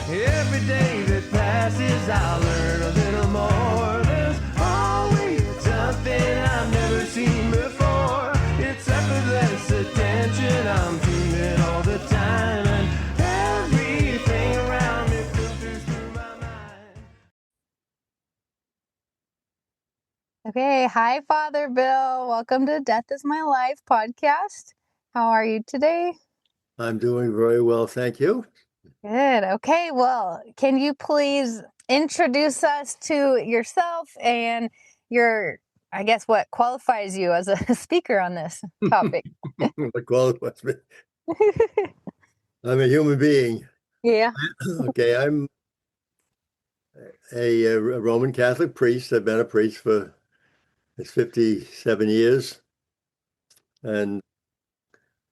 Every day that passes, I learn a little more. There's always something I've never seen before. It's effortless attention, I'm tuned in all the time, and everything around me filters through my mind. Okay, hi, Father Bill. Welcome to Death is My Life podcast. How are you today? I'm doing very well, thank you. Good. Okay, well, can you please introduce us to yourself and I guess, what qualifies you as a speaker on this topic? What qualifies me? I'm a human being. Yeah. Okay, I'm a Roman Catholic priest. I've been a priest for 57 years, and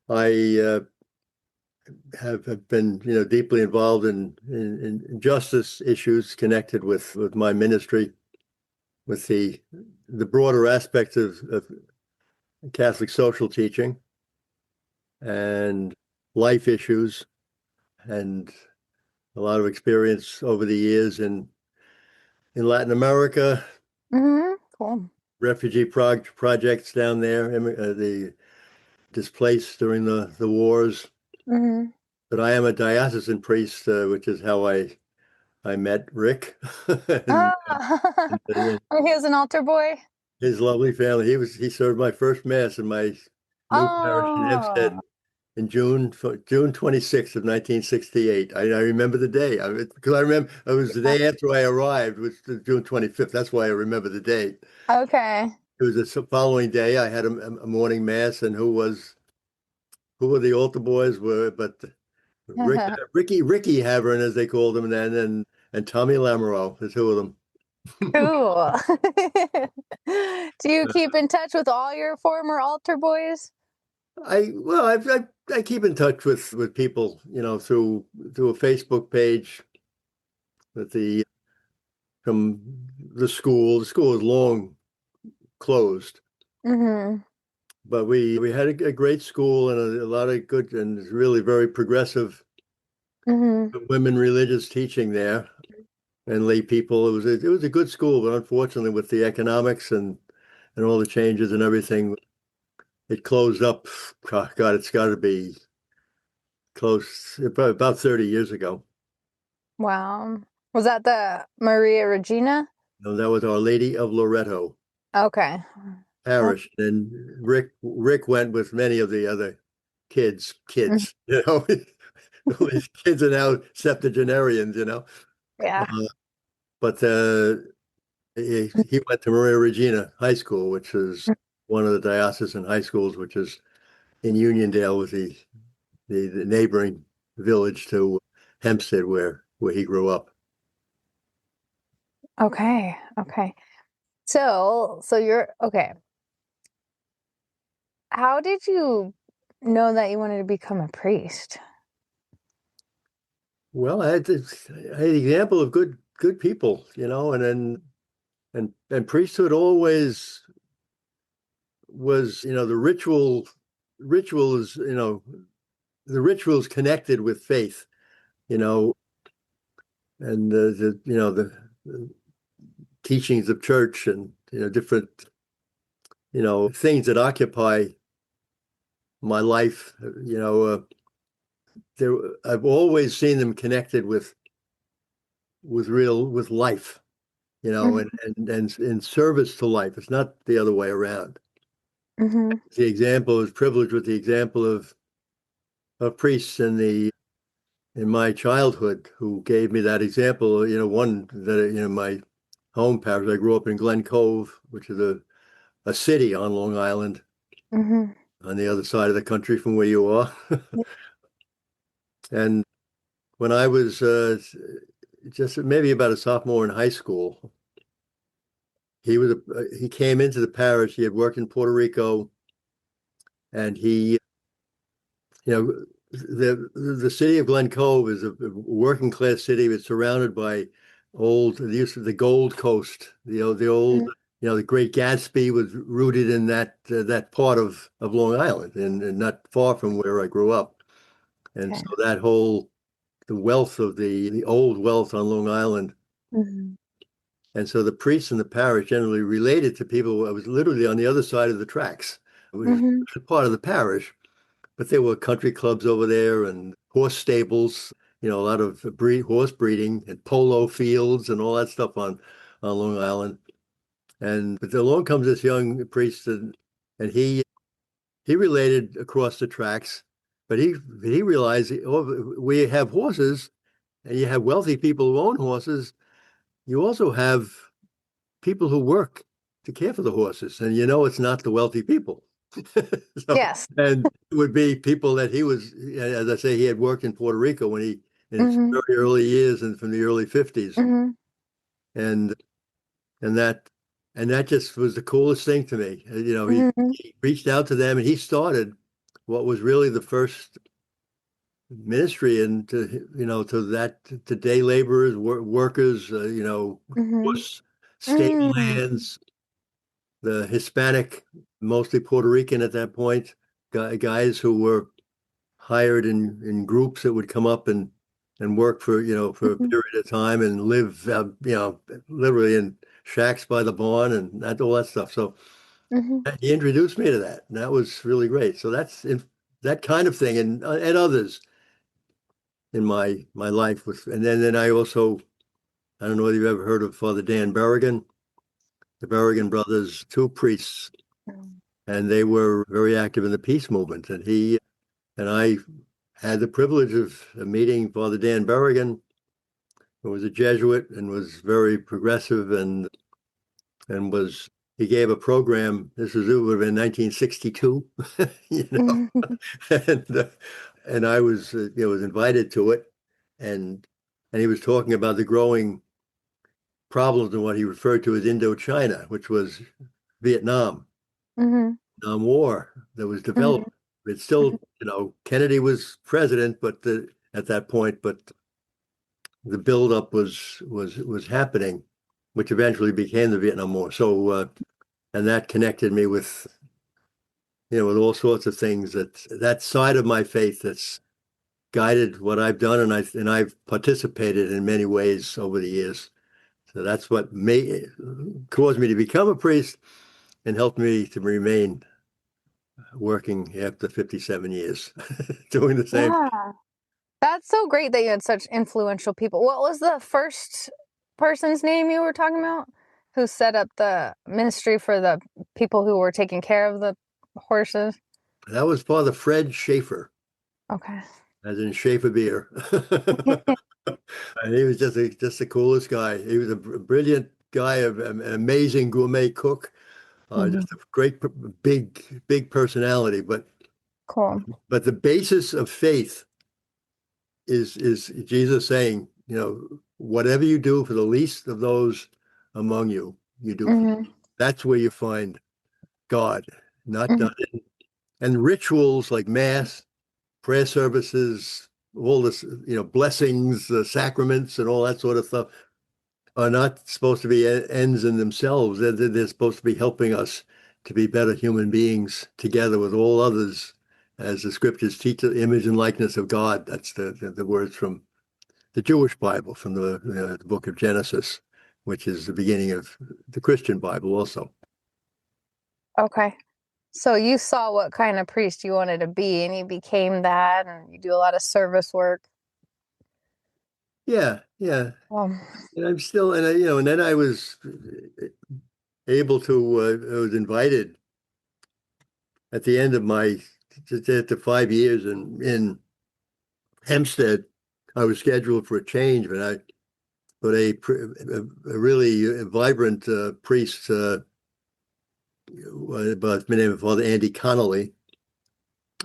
I have been, deeply involved in justice issues connected with my ministry, with the broader aspects of Catholic social teaching and life issues, and a lot of experience over the years in Latin America, Cool. refugee projects down there, the displaced during the wars. Mm-hmm. But I am a diocesan priest, which is how I met Rick and, Ah, and he was an altar boy. his lovely family. He served my first mass in my new parish in Hempstead Oh, in June 26th of 1968. I remember the day because I remember it was the day after I arrived, which was June 25th. That's why I remember the date. okay. It was the following day. I had a morning mass, and who were the altar boys were, but Ricky Havern, as they called him then, and Tommy Lamoureux, the two of them. Cool. Do you keep in touch with all your former altar boys? I keep in touch with people, through a Facebook page with from the school. The school is long closed, Mm-hmm. but we had a great school and a lot of good and really very progressive Mm-hmm. women religious teaching there, and lay people. It was a good school, but unfortunately, with the economics and all the changes and everything, it closed up. God, it's got to be close about 30 years ago. Wow. Was that the Maria Regina? No, that was Our Lady of Loretto Okay. parish. And Rick went with many of the other kids. Mhm. All these kids are now septuagenarians. Yeah. But he went to Maria Regina High School, which is one of the diocesan high schools, which is in Uniondale, with the neighboring village to Hempstead, where he grew up. Okay. Okay. So you're okay. How did you know that you wanted to become a priest? Well, I had an example of good people, and then and priesthood always was, the rituals, the rituals connected with faith, you know, and the teachings of church, and different things that occupy my life. There I've always seen them connected with life, Mhm. and in service to life. It's not the other way around. Mhm. The example is privileged with the example of priests in my childhood who gave me that example. One that, my home parish. I grew up in Glen Cove, which is a city on Long Island, Mhm. on the other side of the country from where you are. And when I was just maybe about a sophomore in high school, he came into the parish. He had worked in Puerto Rico, and you know, the city of Glen Cove is a working class city. It's surrounded by the use of the Gold Coast, the old, Mhm. the Great Gatsby was rooted in that part of Long Island, and not far from where I grew up. And Okay. so the wealth of the old wealth on Long Island. Mm-hmm. And so the priests in the parish generally related to people who was literally on the other side of the tracks. It was Mm-hmm. part of the parish, but there were country clubs over there and horse stables, a lot of horse breeding and polo fields and all that stuff on Long Island. And but along comes this young priest, and he related across the tracks, but he realized, oh, we have horses, and you have wealthy people who own horses. You also have people who work to care for the horses, and it's not the wealthy people. So, Yes. and it would be people that he was, as I say, he had worked in Puerto Rico in his Mm-hmm. very early years and from the early 50s. Mm-hmm. And and that and that just was the coolest thing to me. Mm-hmm. He reached out to them and he started what was really the first ministry into to day laborers, workers, Mm-hmm. horse stable Mm-hmm. hands, the Hispanic, mostly Puerto Rican at that point, guys who were hired in groups that would come up and work for a period of time and live literally in shacks by the barn and all that stuff. So Mm-hmm. he introduced me to that, and that was really great. So that kind of thing, and others in my life with, and then I also, I don't know whether you've ever heard of Father Dan Berrigan, the Berrigan brothers, two priests, and they were very active in the peace movement. And I had the privilege of meeting Father Dan Berrigan, who was a Jesuit and was very progressive, and was he gave a program. It would have been 1962, you know, Mm-hmm. and uh, and I was was invited to it, and he was talking about the growing problems in what he referred to as Indochina, which was Vietnam, Mm-hmm. Vietnam War that was Mm-hmm. developed. It's still, Kennedy was president, but at that point, but the buildup was happening, which eventually became the Vietnam War. So, and that connected me with with all sorts of things, that side of my faith that's guided what I've done, and I've participated in many ways over the years. So that's what caused me to become a priest and helped me to remain working after 57 years, doing the same. Yeah. That's so great that you had such influential people. What was the first person's name you were talking about who set up the ministry for the people who were taking care of the horses? That was Father Fred Schaefer, Okay. as in Schaefer beer. And he was just the coolest guy. He was a brilliant guy, an amazing gourmet cook, Mhm. just a great, big personality. Cool. But the basis of faith is Jesus saying, whatever you do for the least of those among you, you do for. Hmm. That's where you find God, not Hmm. done. And rituals like mass, prayer services, all this, blessings, sacraments, and all that sort of stuff are not supposed to be ends in themselves. They're supposed to be helping us to be better human beings together with all others, as the scriptures teach, the image and likeness of God. That's the words from the Jewish Bible, from the book of Genesis, which is the beginning of the Christian Bible also. Okay. So you saw what kind of priest you wanted to be, and you became that, and you do a lot of service work. Yeah, yeah. Um, And I'm still, and then I was able to, I was invited at the end of my, just after 5 years in Hempstead. I was scheduled for a change, but a really vibrant priest, by the name of Father Andy Connolly,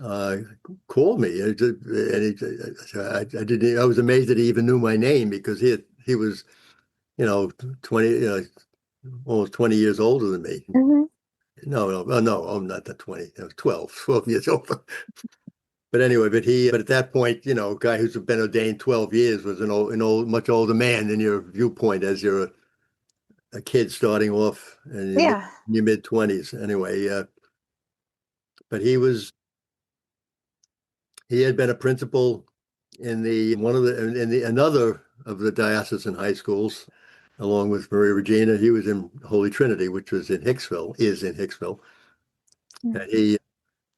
uh, called me, I didn't. I was amazed that he even knew my name, because he was 20, almost 20 years older than me. mhm. No, I'm not that 20. I was 12 years older. But anyway, but at that point, a guy who's been ordained 12 years was much older man than your viewpoint, as you're a kid starting off in Yeah. your mid 20s. Anyway, but he had been a principal in the one of the in the another of the diocesan high schools, along with Maria Regina. He was in Holy Trinity, which was in Hicksville, is in Hicksville. Mm. And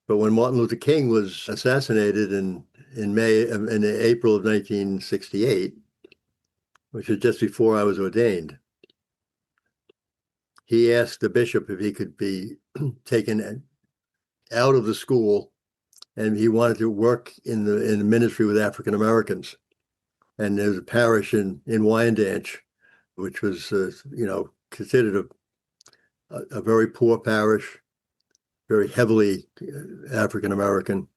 but when Martin Luther King was assassinated in April of 1968, which was just before I was ordained, he asked the bishop if he could be taken out of the school, and he wanted to work in the ministry with African Americans. And there's a parish in Wyandanch, which was considered a very poor parish, very heavily African American.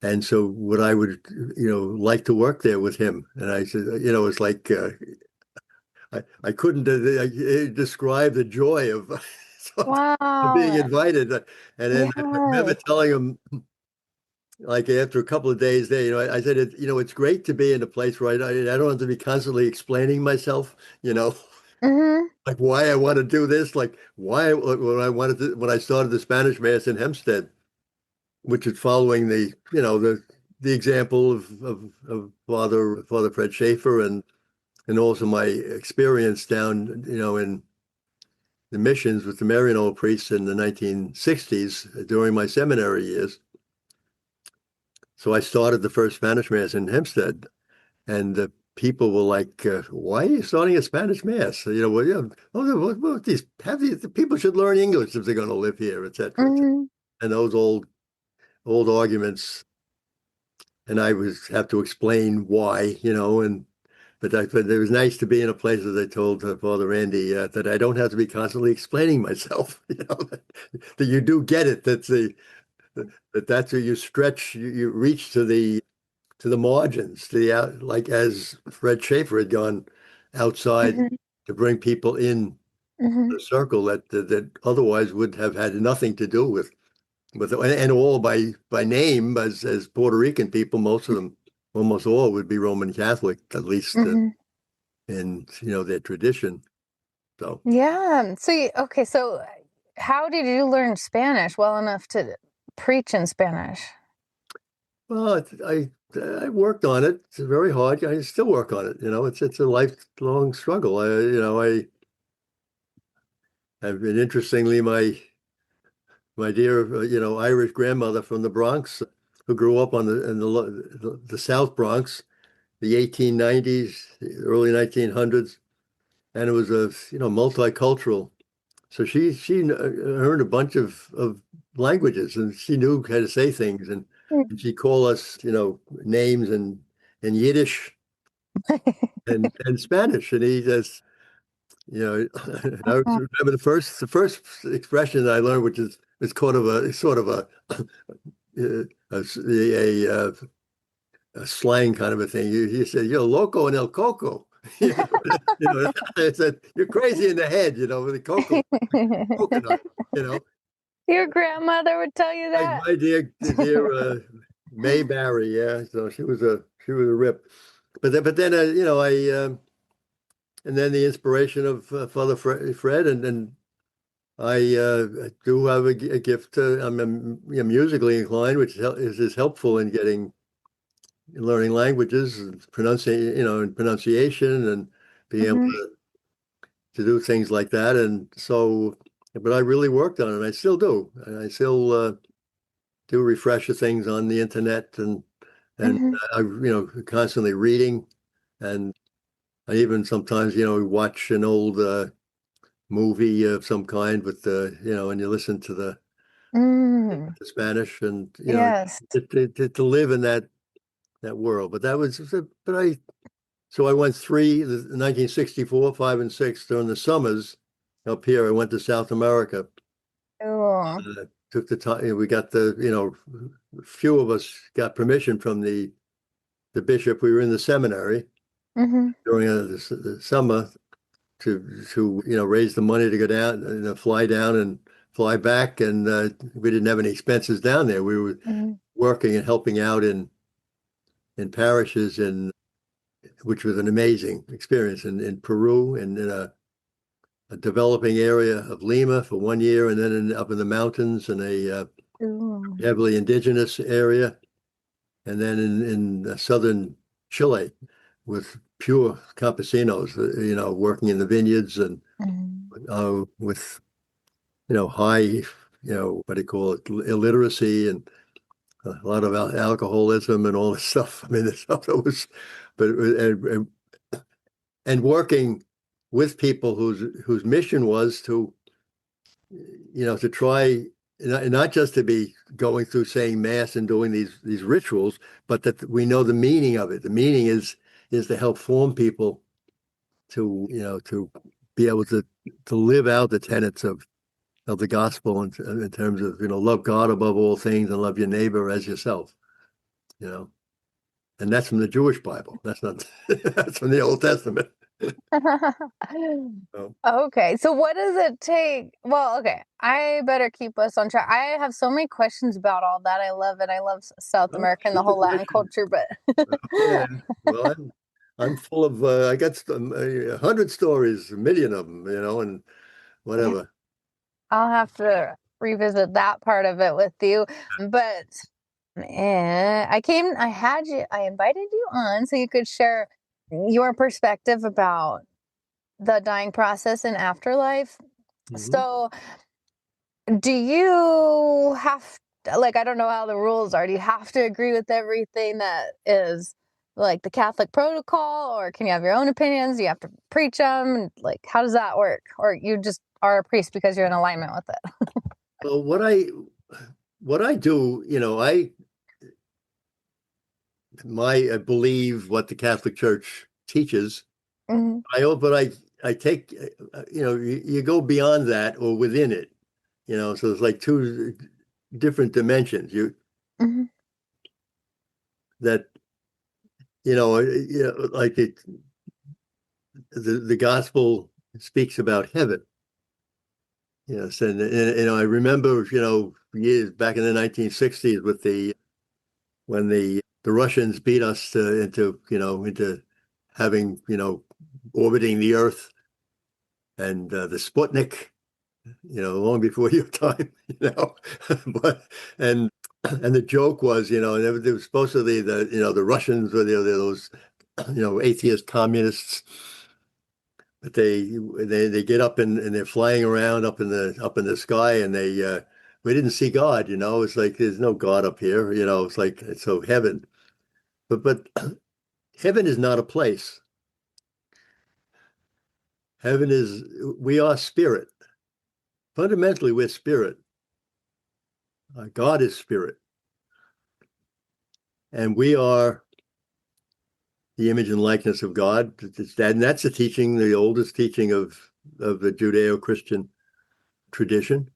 And so what I would, like to work there with him. And I said, it's like I couldn't describe the joy of being Wow. invited. And then I remember Yes. telling him, like after a couple of days there, I said, it's great to be in a place where I don't have to be constantly explaining myself, Mm-hmm. like why I want to do this, like why when I started the Spanish Mass in Hempstead, which is following the example of Father Fred Schaefer and also my experience down in the missions with the Maryknoll priests in the 1960s during my seminary years. So I started the first Spanish Mass in Hempstead, and the people were like, "Why are you starting a Spanish Mass?" Well, yeah, the people should learn English if they're going to live here, etc. Mm-hmm. And those old arguments, and I was have to explain why, but it was nice to be in a place, as I told Father Randy, that I don't have to be constantly explaining myself. That you do get it. That's where you stretch, you reach to the margins, to the out, like as Fred Schaefer had gone outside Mm-hmm. to bring people in Mm-hmm. a circle that otherwise would have had nothing to do with and all by name as Puerto Rican people. Most of them, almost all, would be Roman Catholic, at least Mm-hmm. in their tradition. So, Yeah. So, okay. So, how did you learn Spanish well enough to preach in Spanish? well, I worked on it. It's very hard. I still work on it. It's a lifelong struggle. I've been interestingly my dear Irish grandmother from the Bronx, who grew up in the South Bronx, the 1890s, the early 1900s, and it was a multicultural. So she learned a bunch of languages, and she knew how to say things, and she called us names in Yiddish and Spanish, and he just I remember the first expression that I learned, which is sort of a a slang kind of a thing. He said, "You're loco in el coco." I said, "You're crazy in the head," with the coconut. You know, Your grandmother would tell you that? my dear May Barry, yeah. So she was a rip. But then and then the inspiration of Father Fred, and then I do have a gift. I'm musically inclined, which is helpful in learning languages, and pronunciation, and being able Mm-hmm. to do things like that. And so, but I really worked on it. And I still do. And I still do refresher things on the internet, and Mm-hmm. I constantly reading, and I even sometimes watch an old movie of some kind with and you listen to Mm. the Spanish, and Yes. to live in that world. But that was, but I went the 1964, 5, and 6 during the summers up here. I went to South America. Cool. Took the time. We got few of us got permission from the bishop. We were in the seminary Mm-hmm. during the summer to raise the money to go down and fly down and fly back, and we didn't have any expenses down there. We were Mm-hmm. working and helping out in parishes, which was an amazing experience in Peru, and in a developing area of Lima for 1 year, and then up in the mountains in a Cool. heavily indigenous area. and then in southern Chile with pure campesinos, working in the vineyards and Mhm. with high, what do you call it, illiteracy and a lot of alcoholism and all this stuff. I mean, the stuff that was, but and working with people whose mission was to, to try not just to be going through saying mass and doing these rituals, but that we know the meaning of it. The meaning is to help form people to, to be able to live out the tenets of the gospel in terms of, love God above all things and love your neighbor as yourself, you know. And that's from the Jewish Bible. That's not that's from the Old Testament. So, Okay, so what does it take? Well, okay, I better keep us on track. I have so many questions about all that. I love it. I love South oh, America and the shoot the whole Latin question. culture, but Yeah. Well, I'm full of I got 100 stories, a million of them, and yeah, whatever. I'll have to revisit that part of it with you. But I invited you on so you could share your perspective about the dying process and afterlife. Hmm. So, do you have like, I don't know how the rules are. Do you have to agree with everything that is like the Catholic protocol, or can you have your own opinions? Do you have to preach them? Like, how does that work? Or you just are a priest because you're in alignment with it? Well, what I do, I believe what the Catholic Church teaches. Hmm. But I take, you go beyond that or within it, so it's like two different dimensions. Hmm. That, like the gospel speaks about heaven. Yes, and I remember, years back in the 1960s with when the Russians beat us into having, orbiting the Earth and the Sputnik, long before your time, but and the joke was, there was supposedly the Russians were those, atheist communists, but they get up and they're flying around up in the sky, and we didn't see God, it's like there's no God up here, it's like so heaven, but heaven is not a place. Heaven is We are spirit. Fundamentally, we're spirit. God is spirit, and we are the image and likeness of God. And that's the teaching, the oldest teaching of the Judeo-Christian tradition,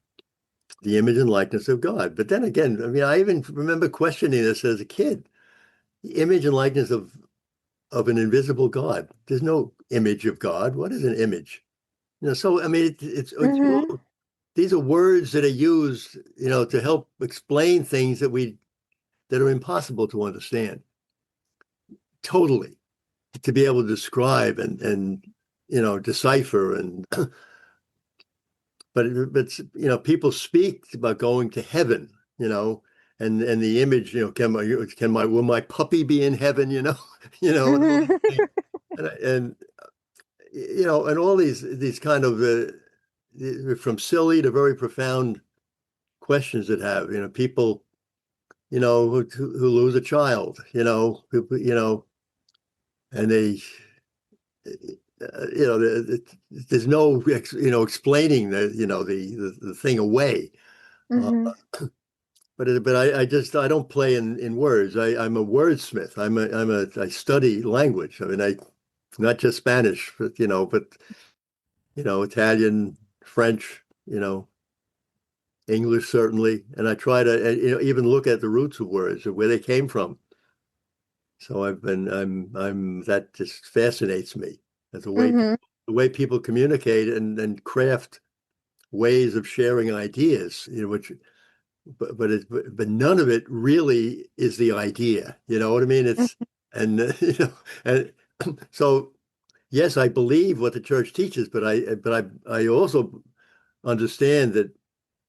the image and likeness of God. But then again, I mean, I even remember questioning this as a kid. The image and likeness of an invisible God. There's no image of God. What is an image? So I mean, it's Hmm. all, these are words that are used, to help explain things that are impossible to understand. Totally, to be able to describe and decipher and but people speak about going to heaven, and the image, will my puppy be in heaven, and all these Hmm. things. And and all these kind of from silly to very profound questions that have, people, who lose a child, and they there's no explaining the thing away. Uh, Hmm. but I don't play in words. I'm a wordsmith. I study language. I mean, I not just Spanish, but Italian, French, English certainly, and I try to even look at the roots of words or where they came from. So I'm that just fascinates me. That Hmm. the way people communicate and craft ways of sharing ideas, which but none of it really is the idea. You know what I mean? It's and and so yes, I believe what the church teaches, but I also understand that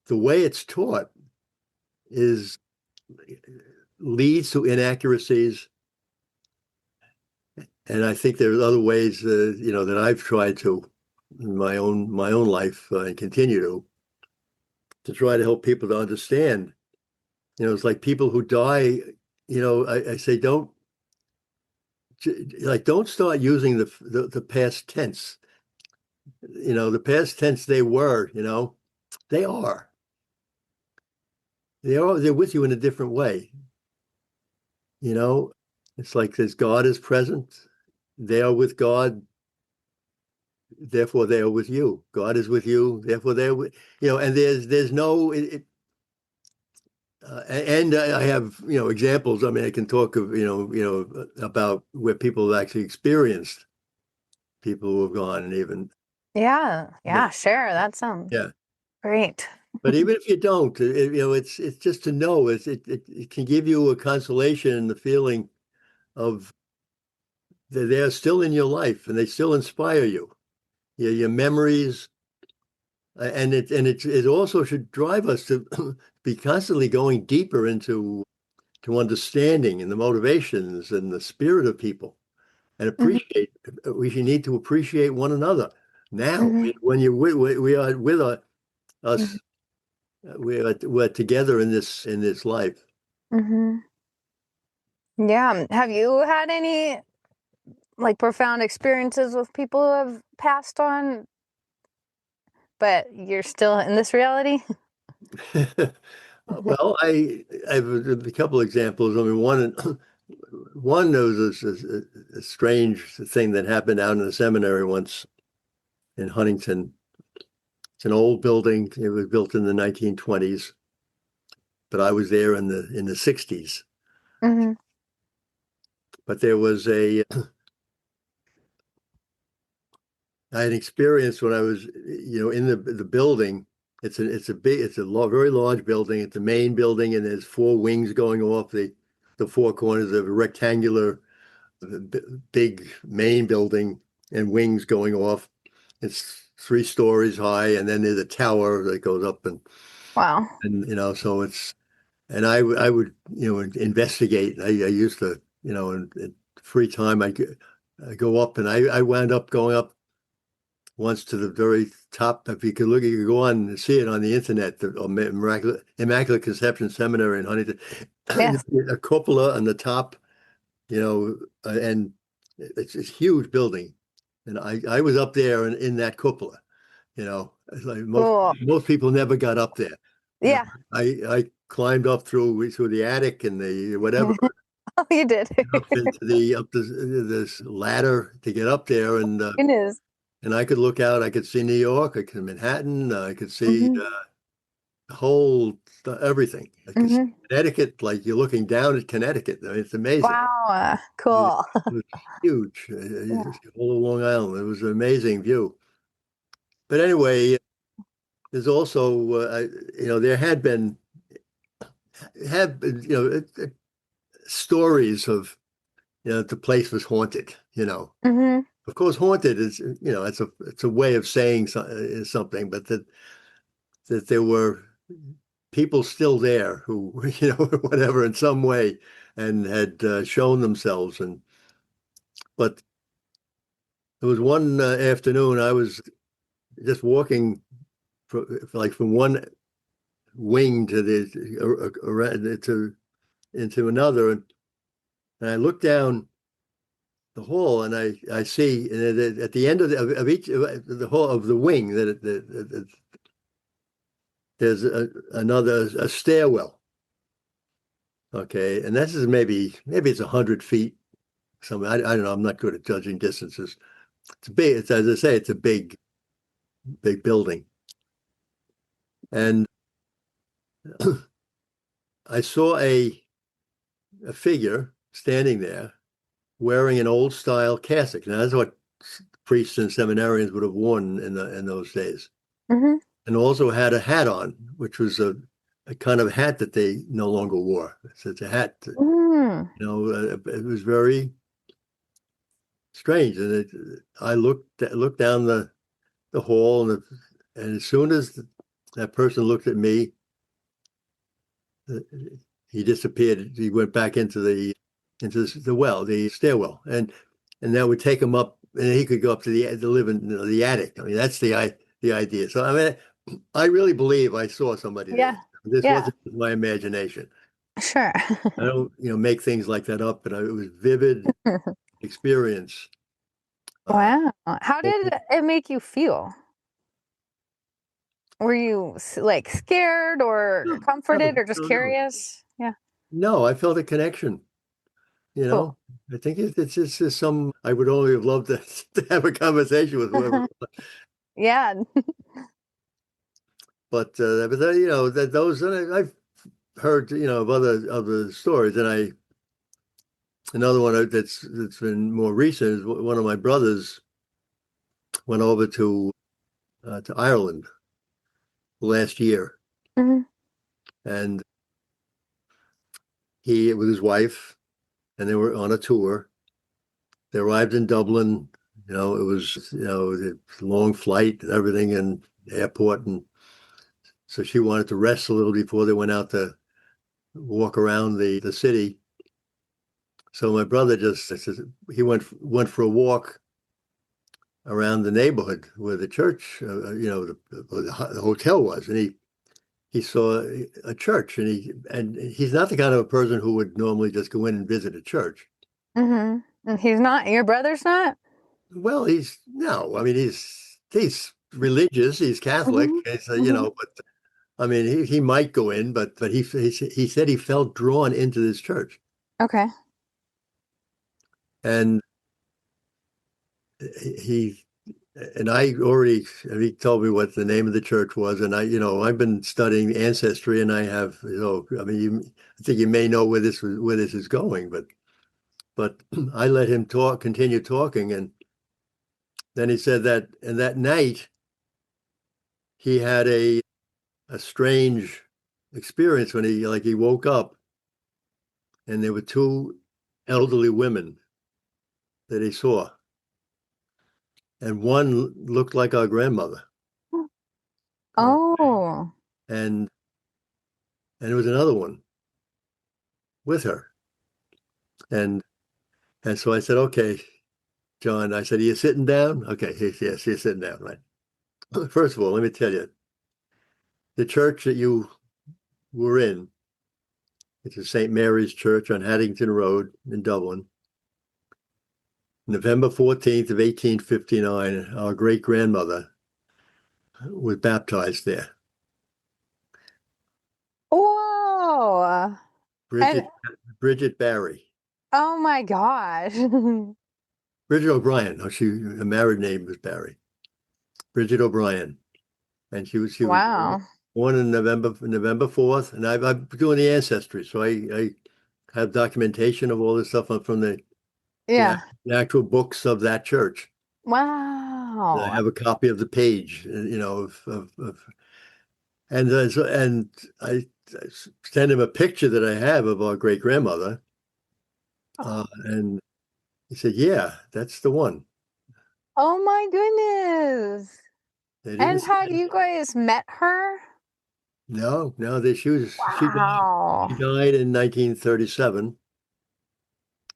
the way it's taught is leads to inaccuracies. And I think there's other ways, that I've tried to in my own life and continue to try to help people to understand. It's like people who die. I say don't start using the past tense. The past tense they were. They are. They're with you in a different way. It's like this: God is present. They are with God, therefore they are with you. God is with you, therefore they're with and there's no and I have examples. I mean, I can talk of about where people have actually experienced people who have gone, and even Yeah. yeah, Yeah. Sure. That sounds yeah. great. But even if you don't, it's just to know it can give you a consolation and the feeling of that they're still in your life and they still inspire you. Your memories, and it also should drive us to be constantly going deeper into to understanding and the motivations and the spirit of people, and Hmm. appreciate. We need to appreciate one another now. Hmm. When we are with Hmm. us, we're together in this life. Hmm. Yeah. Have you had any like profound experiences with people who have passed on, but you're still in this reality? Well, I have a couple examples. I mean, one was a strange thing that happened out in the seminary once in Huntington. It's an old building. It was built in the 1920s, but I was there in the 60s. Hmm. But there was I had experience when I was, in the building. It's a very large building. It's a main building, and there's four wings going off the four corners of a rectangular, big main building, and wings going off. It's 3 stories high, and then there's a tower that goes up, Wow. so it's. And I would investigate. I used to in free time I go up, and I wound up going up once to the very top. If you could look, you could go on and see it on the internet. The Immaculate Conception Seminary in Huntington, Yes. a cupola on the top, and it's a huge building. And I was up there in that cupola. It's like most Cool. most people never got up there. You know, Yeah. I climbed up through the attic and the whatever, Oh, you did. up into this ladder to get up there, Goodness. and I could look out. I could see New York. I could see Manhattan. I could see Hmm. the whole everything. I could see Hmm. Connecticut, like you're looking down at Connecticut. I mean, it's amazing. Wow. It Cool. was huge. Yeah. All of Long Island. It was an amazing view. But anyway, there's also, there have been, stories of, the place was haunted. Hmm. Of course, haunted is, it's a way of saying something, but that there were people still there who, whatever, in some way, and had shown themselves. But there was one afternoon I was just walking from one wing to into another, and I looked down the hall, and I see at the end of each the hall of the wing that there's a stairwell. Okay, and this is maybe it's 100 feet. Something I don't know. I'm not good at judging distances. It's big. It's, as I say, it's a big building, and I saw a figure standing there wearing an old style cassock. Now that's what priests and seminarians would have worn in those days, Hmm. and also had a hat on, which was a kind of hat that they no longer wore. It's a hat. Mm. It was very strange, and I looked down the hall, and as soon as that person looked at me, he disappeared. He went back into the well, the stairwell, and that would take him up, and he could go up to the live in the attic. I mean, that's the idea. So I mean, I really believe I saw somebody there. Yeah. This Yeah. wasn't my imagination. Sure. I don't, make things like that up, but it was vivid experience. Uh, Wow. How did it make you feel? Were you like scared or no, comforted no, or just no, no. curious? Yeah. No, I felt a connection. You Cool. know, I think it's just some. I would only have loved to, to have a conversation with whoever. Yeah. But that those I've heard of other stories, and another one that's been more recent is one of my brothers went over to Ireland last year, Mhm. and he with his wife, and they were on a tour. They arrived in Dublin. It was a long flight and everything, and airport, and so she wanted to rest a little before they went out to walk around the city. So my brother just he went for a walk around the neighborhood where the church, the hotel was, and he saw a church, and he's not the kind of a person who would normally just go in and visit a church. Mhm. And he's not, your brother's not? Well, he's no, I mean he's religious, he's Catholic, Mhm. and so, Mhm. but I mean he might go in, but he said he felt drawn into this church, Okay. and he and I already he told me what the name of the church was, and I've been studying ancestry, and I have I mean I think you may know where this is going, but I let him continue talking, and then he said that and that night he had a strange experience when he woke up, and there were two elderly women that he saw, and one looked like our grandmother, uh, Oh. and and there was another one with her, and so I said, okay, John, I said, are you sitting down? Okay, yes, you're sitting down, right? First of all, let me tell you, the church that you were in, it's a St. Mary's Church on Haddington Road in Dublin. November 14th of 1859, our great grandmother was baptized there. Whoa. And Bridget Bridget Barry. oh my gosh. Bridget O'Brien. No, her married name was Barry. Bridget O'Brien. And she was Wow. born in November 4th. And I'm doing the ancestry. So I have documentation of all this stuff from the, Yeah. the actual books of that church. And I Wow. have a copy of the page, and I sent him a picture that I have of our great grandmother, and he said, "Yeah, that's the one." Oh my goodness. They didn't And say had you guys met her? no, no. She Wow. died in 1937,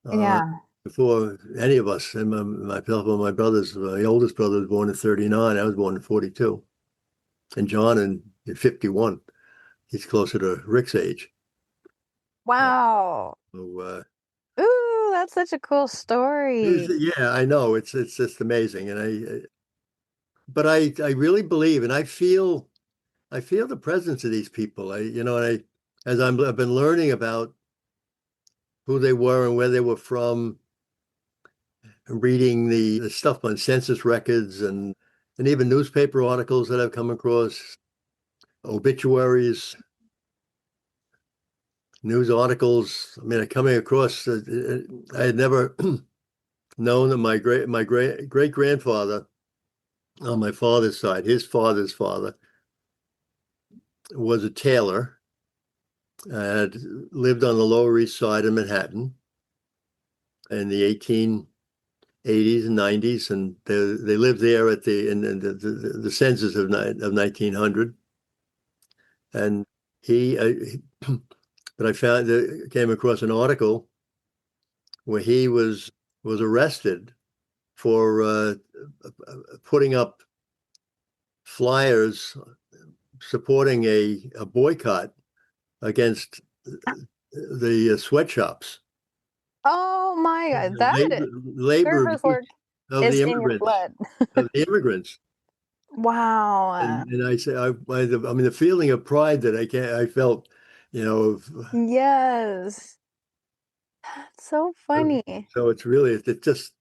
uh, Yeah. before any of us. And my brothers, my oldest brother was born in 39. I was born in 42, and John in 51. He's closer to Rick's age. Uh, Wow. so Ooh, that's such a cool story. yeah, I know it's just amazing, and but I really believe, and I feel the presence of these people. I've been learning about who they were and where they were from, reading the stuff on census records and even newspaper articles that I've come across, obituaries, news articles. I mean, coming across, I had never known that my great grandfather on my father's side, his father's father, was a tailor, had lived on the Lower East Side of Manhattan in the 1880s and 90s, and they lived there in the census of 1900. And he but I came across an article where he was arrested for putting up flyers supporting a boycott against the sweatshops, Oh my God, that labor service work of is the in your immigrants, blood. of the immigrants. Wow. And I say, I mean, the feeling of pride that I felt, you know, Yes. That's so funny. so it's really, it just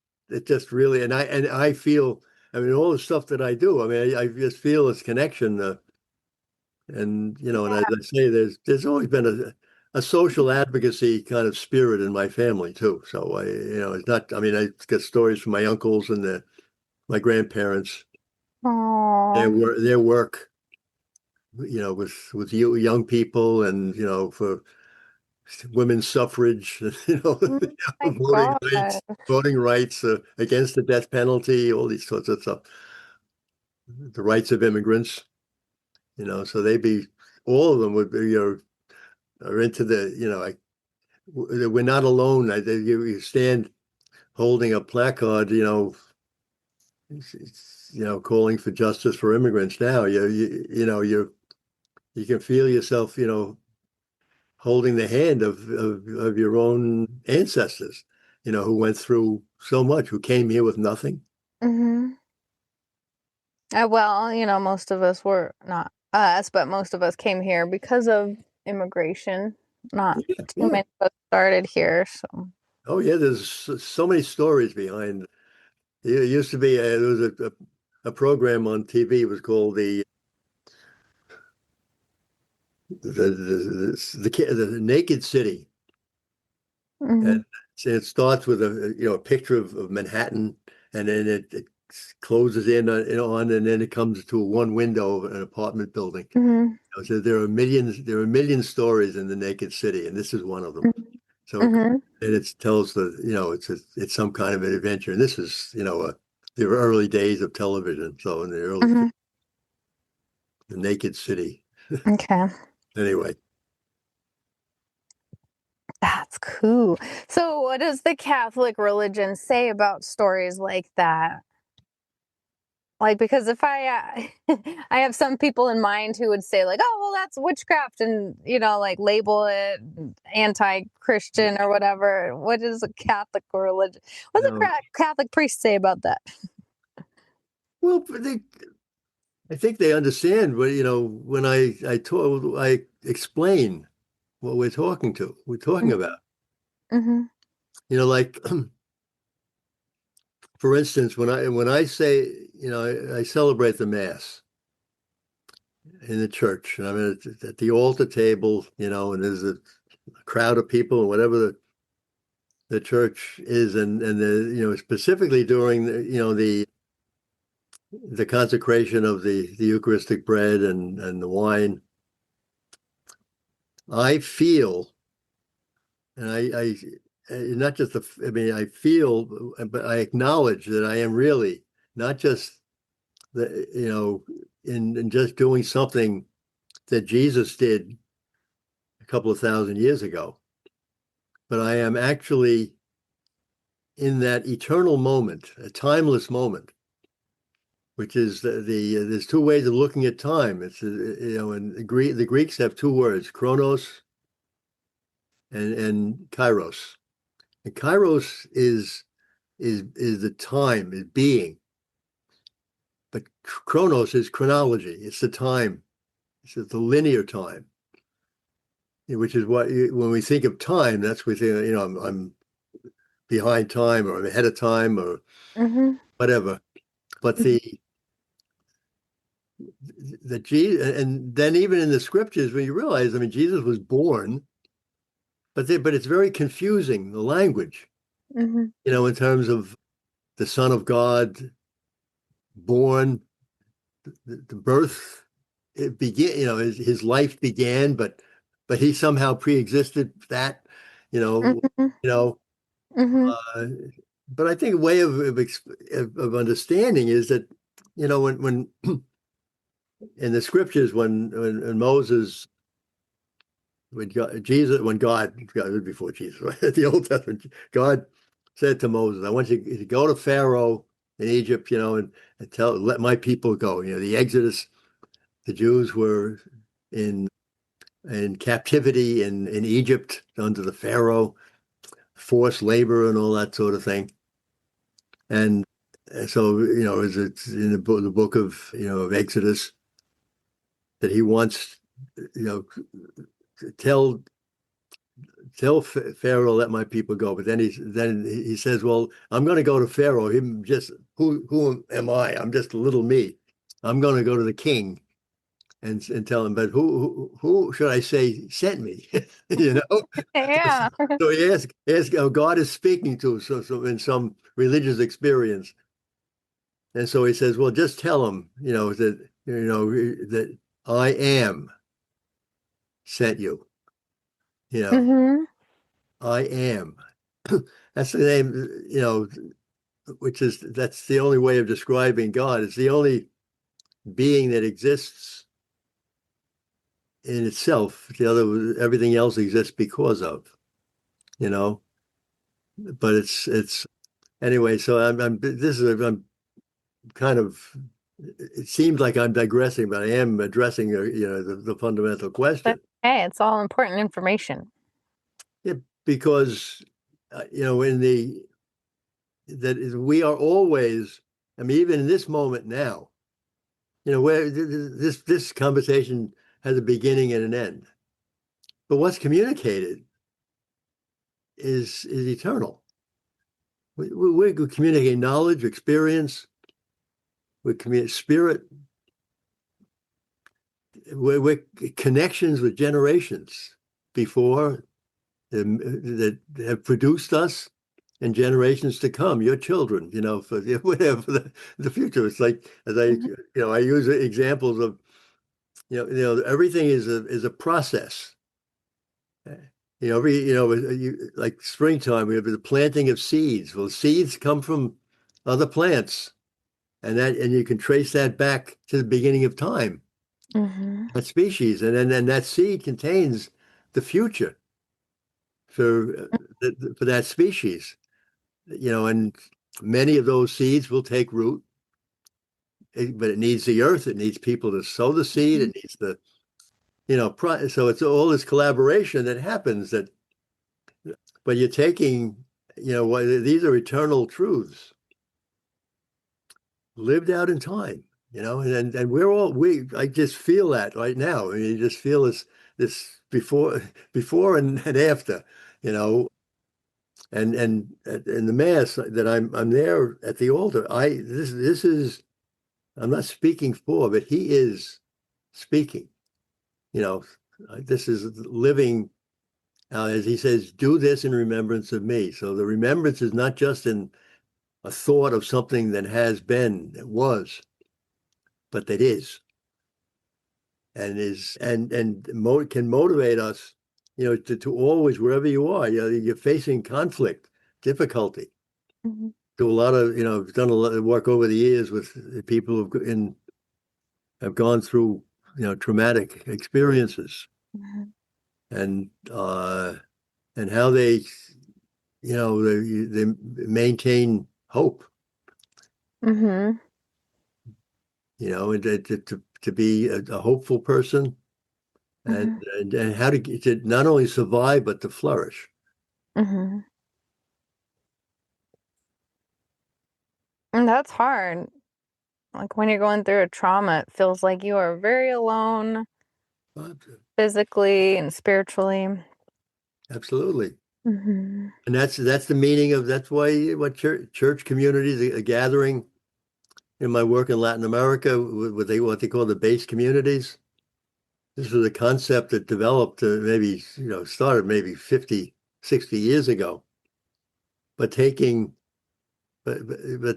really, and I feel, I mean, all the stuff that I do, I mean, I just feel this connection, and and as I say, there's always been a social advocacy kind of spirit in my family too. So it's not, I mean, I get stories from my uncles and my grandparents, Oh, their work, with young people, and for women's suffrage, my God. voting rights, against the death penalty, all these sorts of stuff, the rights of immigrants, so all of them would be, are into we're not alone. You stand holding a placard, calling for justice for immigrants. Now you can feel yourself, holding the hand of your own ancestors, who went through so much, who came here with nothing. Hmm. Well, most of us were not us, but most of us came here because of immigration. Not Yeah, too yeah. many of us started here, so. Oh, yeah. There's so many stories behind. It used to be there was a program on TV. It was called the Naked City, and Hmm. it starts with a picture of Manhattan, and then it closes in on, and then it comes to one window of an apartment building. Hmm. So there are million stories in the Naked City, and this is one of them. So Hmm. it tells it's some kind of an adventure, and this is the early days of television. So in Hmm. the Naked City. Okay. Anyway, That's cool. So, what does the Catholic religion say about stories like that? Like, because if I have some people in mind who would say like, "Oh, well, that's witchcraft," and like label it anti-Christian or whatever. What is a Catholic religion? What does a um, Catholic priest say about that? well, I think they understand, but when I explain what we're talking about. Mm-hmm. Like, for instance, when I say, I celebrate the Mass in the church, and I'm at the altar table, and there's a crowd of people, and whatever the church is, and specifically during the consecration of the Eucharistic bread and the wine, I feel, and not just I mean, I feel, but I acknowledge that I am really not just in just doing something that Jesus did a couple of thousand years ago, but I am actually in that eternal moment, a timeless moment, which is there's two ways of looking at time. It's and the Greeks have two words, chronos and kairos. And kairos is the time, is being, but chronos is chronology. It's the time. It's the linear time, which is what when we think of time, that's we think I'm behind time, or I'm ahead of time, or Mm-hmm. whatever. But the Jesus, and then even in the scriptures, when you realize, I mean, Jesus was born, but it's very confusing, the language, Mm-hmm. in terms of the Son of God born, the birth, it began, his life began, but he somehow pre-existed that, you know, Mm-hmm. you know. Mm-hmm. Uh, but I think a way of understanding is that, when in the scriptures, when Moses when God was before Jesus, right? The Old Testament, God said to Moses, "I want you to go to Pharaoh in Egypt, and let my people go." The Exodus, the Jews were in in captivity in Egypt under the Pharaoh, forced labor and all that sort of thing. And so, it's in the book of, of Exodus that he wants, you know, tell Pharaoh, let my people go. But then he says, well, I'm going to go to Pharaoh. Him just who am I? I'm just a little me. I'm going to go to the king and tell him. But who should I say sent me? you know. Yeah. So he asks God is speaking to him, so in some religious experience, and so he says, well, just tell him, that I am sent you. You know, Hmm. I am. That's the name, that's the only way of describing God. It's the only being that exists in itself. Everything else exists because of, you know. But it's anyway. So I'm kind of. It seems like I'm digressing, but I am addressing, the fundamental But question. hey, it's all important information. Yeah, because in the that is, we are always. I mean, even in this moment now, where this conversation has a beginning and an end. But what's communicated is eternal. We communicate knowledge, experience, we communicate spirit, we're connections with generations before that have produced us and generations to come, your children, for whatever the future. It's like as Mhm. I use examples of, everything is a process. Like springtime, we have the planting of seeds. Well, seeds come from other plants, and you can trace that back to the beginning of time, Mhm. that species, and that seed contains the future for for that species. And many of those seeds will take root, but it needs the earth. It needs people to sow the seed. Mhm. It needs so it's all this collaboration that happens but you're taking, these are eternal truths lived out in time, and I just feel that right now. I mean, you just feel this before and after, you know, and the mass that I'm there at the altar. This is I'm not speaking for, but he is speaking. You know, this is living, as he says, do this in remembrance of me. So the remembrance is not just in a thought of something that has been, that was, but that is, and can motivate us, to always, wherever you are, you're facing conflict, difficulty. Mhm. Do a lot of, I've done a lot of work over the years with people have gone through, traumatic experiences, Mhm. and how they maintain hope, Mhm. and to be a hopeful person, and, Mhm. and how to not only survive but to flourish. Mhm. And that's hard. Like when you're going through a trauma, it feels like you are very alone physically and spiritually. Absolutely. Mhm. And that's the meaning of that's why what church communities, a gathering in my work in Latin America, what they call the base communities. This was a concept that developed, maybe, started maybe 50, 60 years ago, but taking, but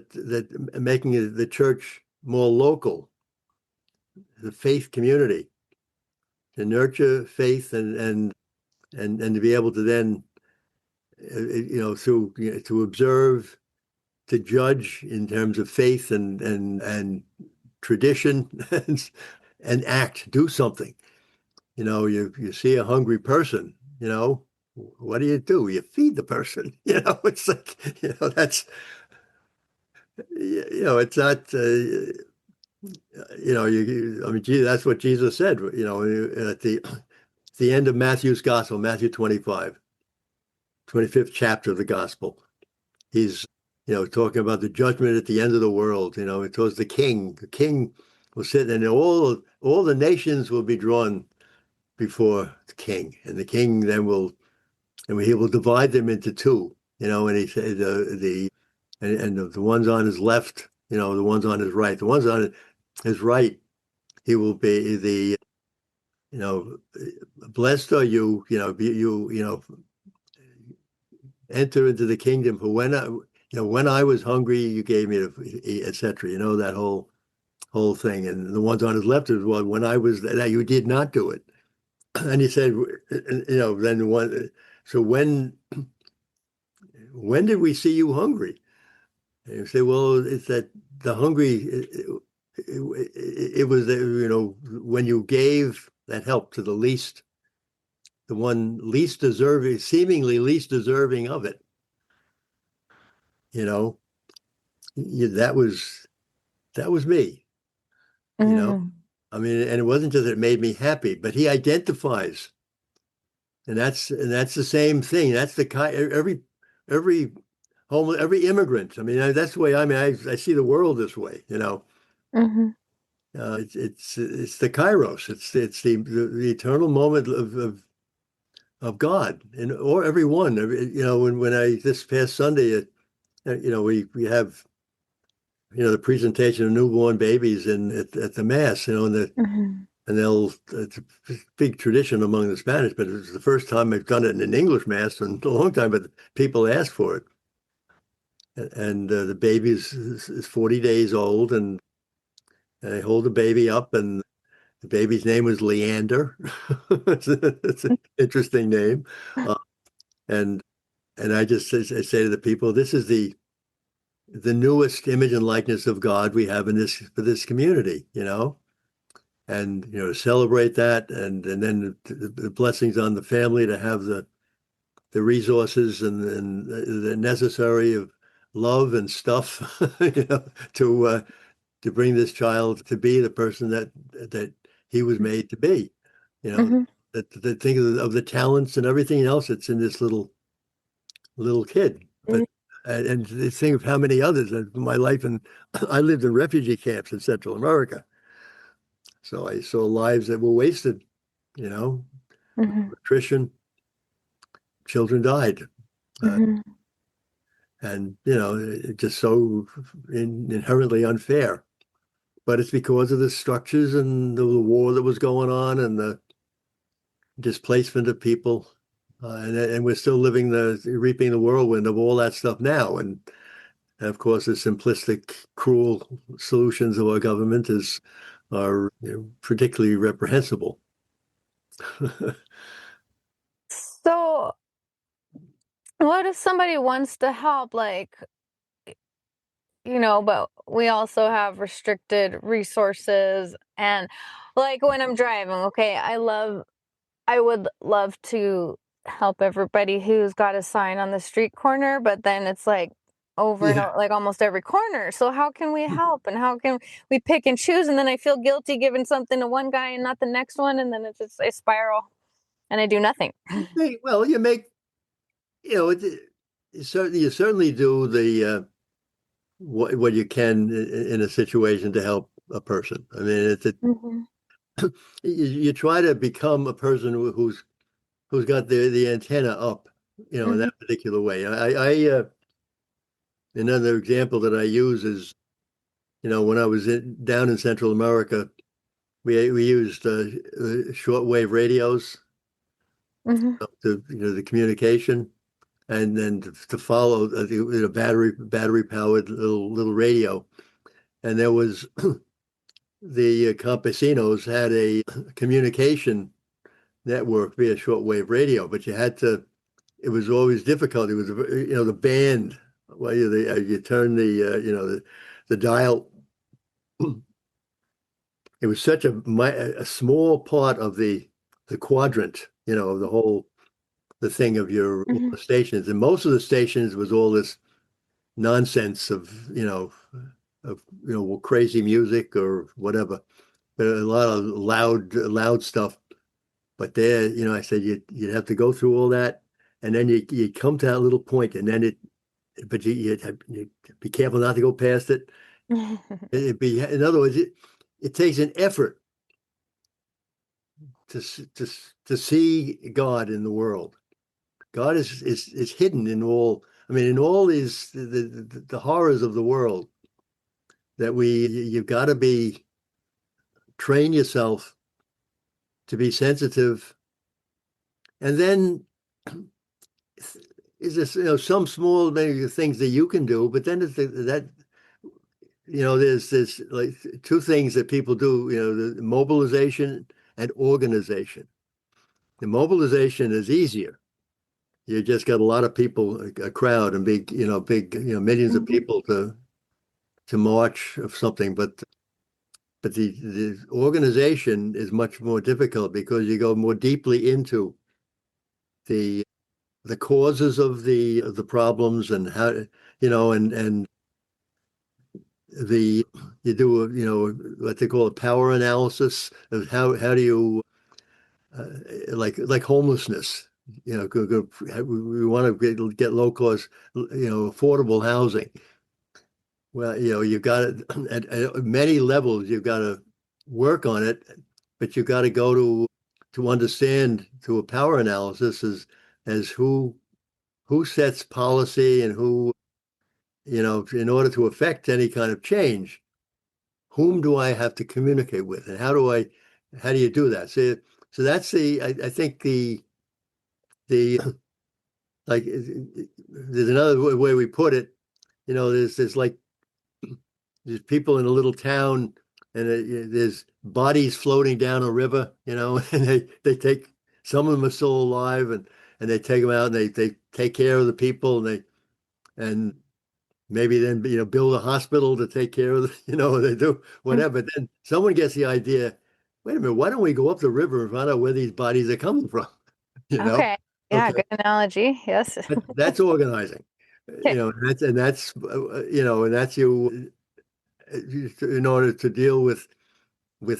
that making the church more local, the faith community, to nurture faith and to be able to then, through, to observe, to judge in terms of faith and tradition, and act, do something. you see a hungry person, what do? You feed the person. It's like, it's not, I mean, that's what Jesus said, at the end of Matthew's gospel, Matthew 25, 25th chapter of the gospel. He's, talking about the judgment at the end of the world. It was the king. The king will sit, and all the nations will be drawn before the king, and the king then and he will divide them into two. And he said the ones on his left, the ones on his right, the ones on his right, he will be you know, blessed are you, enter into the kingdom. For when I was hungry, you gave me to eat, etc. That whole thing. And the ones on his left is, well, when I was that you did not do it. And he said, then one. So when did we see you hungry? And you say, well, it's that the hungry. It was when you gave that help to the least, the one least deserving, seemingly least deserving of it. You know, that was me. You know, Mm-hmm. I mean, and it wasn't just that it made me happy, but he identifies, and that's the same thing. That's the kind every every immigrant. I mean, that's the way I mean. I see the world this way. Mm-hmm. It's the Kairos. It's the eternal moment of God, and or everyone. When I this past Sunday, we have the presentation of newborn babies at the mass, Mm-hmm. and it's a big tradition among the Spanish, but it's the first time I've done it in an English mass in a long time. But people ask for it, and the baby is 40 days old, and I hold the baby up, and the baby's name was Leander. It's an interesting name, and I just say to the people, this is the newest image and likeness of God we have in this for this community, and to celebrate that, and then the blessings on the family to have the resources and the necessary of love and stuff, to bring this child to be the person that he was made to be, you know, Mm-hmm. that think of the talents and everything else that's in this little kid. But and think of how many others in my life, and I lived in refugee camps in Central America, so I saw lives that were wasted, you know, Mm-hmm. attrition, children died, uh, Mm-hmm. and it's just so inherently unfair. But it's because of the structures and the war that was going on and the displacement of people. And we're still reaping the whirlwind of all that stuff now. And of course, the simplistic, cruel solutions of our government are particularly reprehensible. So, what if somebody wants to help, like, but we also have restricted resources and like when I'm driving, okay, I would love to help everybody who's got a sign on the street corner, but then it's like over and Yeah. over, like almost every corner. So how can we help and how can we pick and choose? And then I feel guilty giving something to one guy and not the next one, and then it's just a spiral and I do nothing. Well, you make, you certainly do what you can in a situation to help a person. I mean, Hmm. you try to become a person who's got the antenna up, in Hmm. that particular way. Another example that I use is, when I was down in Central America, we used shortwave radios Hmm. to the communication, and then to follow the battery powered little radio. And there was the campesinos had a communication network via shortwave radio, but it was always difficult. It was, the band. Well, you turn the dial. It was such a small part of the the quadrant, the whole the thing of your Hmm. stations, and most of the stations was all this nonsense of crazy music or whatever, but a lot of loud stuff. But there, I said you'd have to go through all that, and then you come to that little point, and then but you be careful not to go past it. In other words, it takes an effort to to to see God in the world. God is hidden in all. I mean, in all these the horrors of the world that you've got to be train yourself to be sensitive, and then is this some small maybe things that you can do, but then that there's like two things that people do, the mobilization and organization. The mobilization is easier. You just got a lot of people, a crowd, and millions of Hmm. people to march of something. But the organization is much more difficult because you go more deeply into the the causes of the problems, and how and the you do what they call a power analysis of how do you like homelessness. We want to get low cost, affordable housing. Well, you've got to, at many levels, you've got to work on it, but you've got to go to understand to a power analysis as who sets policy, and who, in order to affect any kind of change, whom do I have to communicate with, and how do you do that? So that's I think the like there's another way we put it. There's like there's people in a little town, and there's bodies floating down a river, and they take some of them are still alive, and they take them out, and they take care of the people, and maybe then build a hospital to take care of they do whatever. But then someone gets the idea, wait a minute, why don't we go up the river and find out where these bodies are coming from? you know Okay. Yeah, okay, good analogy. Yes. that's organizing. Okay. And that's you in order to deal with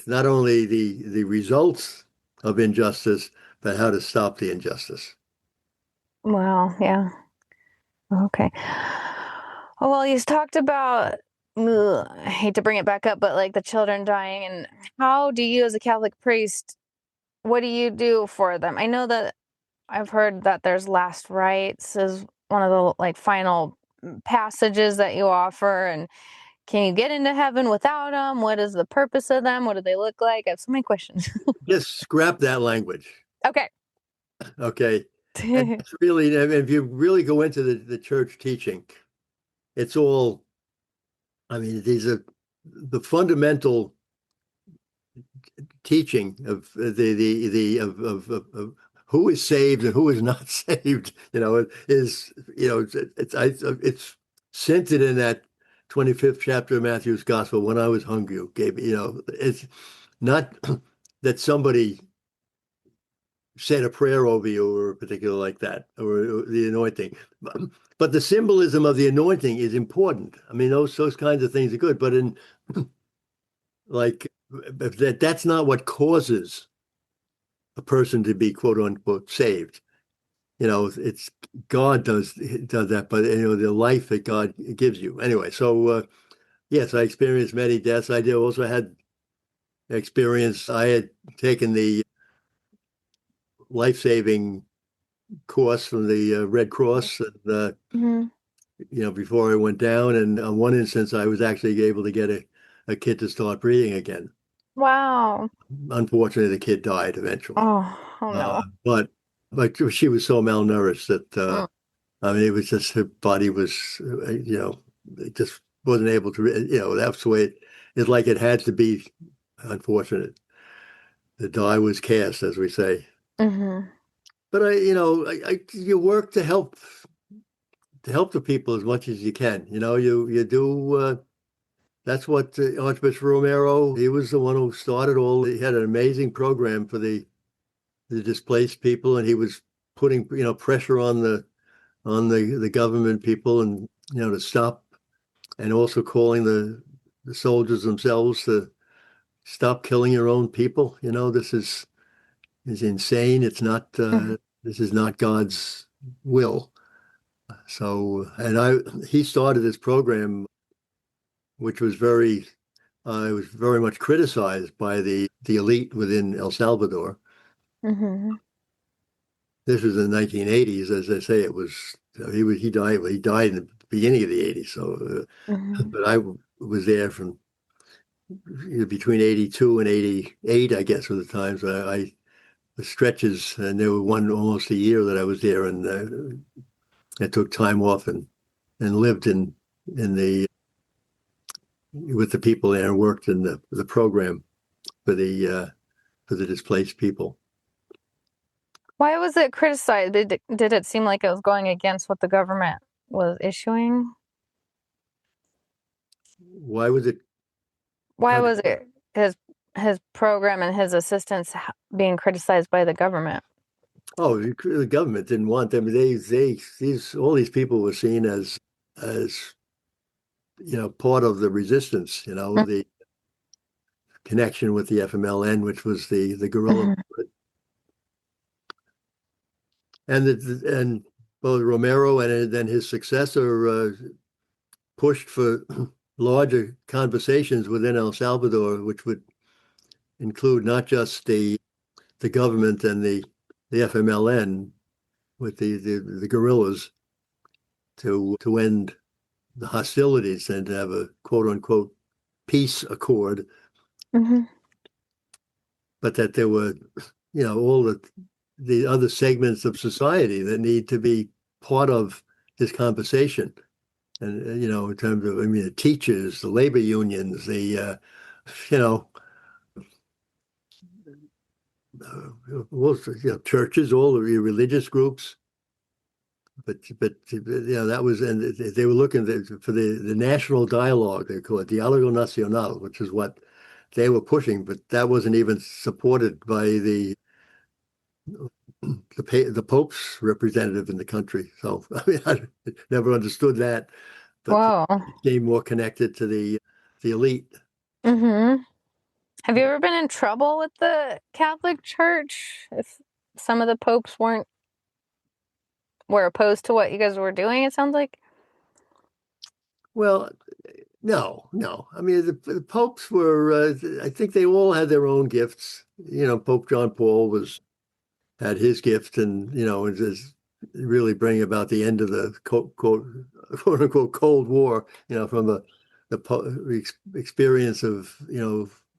not only the results of injustice, but how to stop the injustice. Wow. Yeah. Okay. Oh, well, he's talked about, I hate to bring it back up, but like the children dying, and how do you, as a Catholic priest, what do you do for them? I know that I've heard that there's last rites as one of the like final passages that you offer, and can you get into heaven without them? What is the purpose of them? What do they look like? I have so many questions. Just scrap that language. Okay. Okay. And that's really, if you really go into the church teaching, it's all, I mean, these are the fundamental teaching of of who is saved and who is not saved. Is it's centered in that 25th chapter of Matthew's Gospel. When I was hungry, you gave me. It's not that somebody said a prayer over you or particular like that, or the anointing. But the symbolism of the anointing is important. I mean, those kinds of things are good, but in like that's not what causes a person to be quote unquote saved. It's God does that, but the life that God gives you. Anyway, so yes, I experienced many deaths. I did also had experience. I had taken the life-saving course from the Red Cross, and Mhm. before I went down. And on one instance, I was actually able to get a kid to start breathing again. Wow. Unfortunately, the kid died eventually. Oh no. But she was so malnourished that Mm. I mean, it was just her body was it just wasn't able to. That's the way it's like it had to be. Unfortunate. The die was cast, as we say. Mhm. But you work to help the people as much as you can. You do. That's what Archbishop Romero. He was the one who started all. He had an amazing program for the the displaced people, and he was putting pressure on the government people, and to stop, and also calling the soldiers themselves to stop killing your own people. This is insane. It's not. Mhm. This is not God's will. So, he started this program, which was it was very much criticized by the elite within El Salvador. Mhm. This was in the 1980s, as I say. It was he died in the beginning of the 80s. So, Mhm. but I was there from between 82 and 88, I guess, were the times. The stretches, and there were one almost a year that I was there, and I took time off and lived in the with the people there and worked in the program for the displaced people. Why was it criticized? Did it seem like it was going against what the government was issuing? Why was it Why kind of? was it his program and his assistants being criticized by the government? Oh, the government didn't want them. These all these people were seen as part of the resistance. The connection with the FMLN, which was the guerrilla, Mhm. and both Romero and then his successor pushed for larger conversations within El Salvador, which would include not just the government and the FMLN with the guerrillas to end the hostilities and to have a quote unquote peace accord, Mhm. but that there were all the other segments of society that need to be part of this conversation. And in terms of, I mean, the teachers, the labor unions, the you know churches, all of the religious groups. But that was, and they were looking for the national dialogue. They call it Diálogo Nacional, which is what they were pushing. But that wasn't even supported by the Pope's representative in the country. So I mean, I never understood that. But Whoa. it seemed more connected to the elite. Mhm. Have you ever been in trouble with the Catholic Church? If some of the popes were opposed to what you guys were doing, it sounds like. Well, no, no. I mean, the popes were. I think they all had their own gifts. Pope John Paul had his gift, and and just really bring about the end of the quote unquote Cold War. From the experience of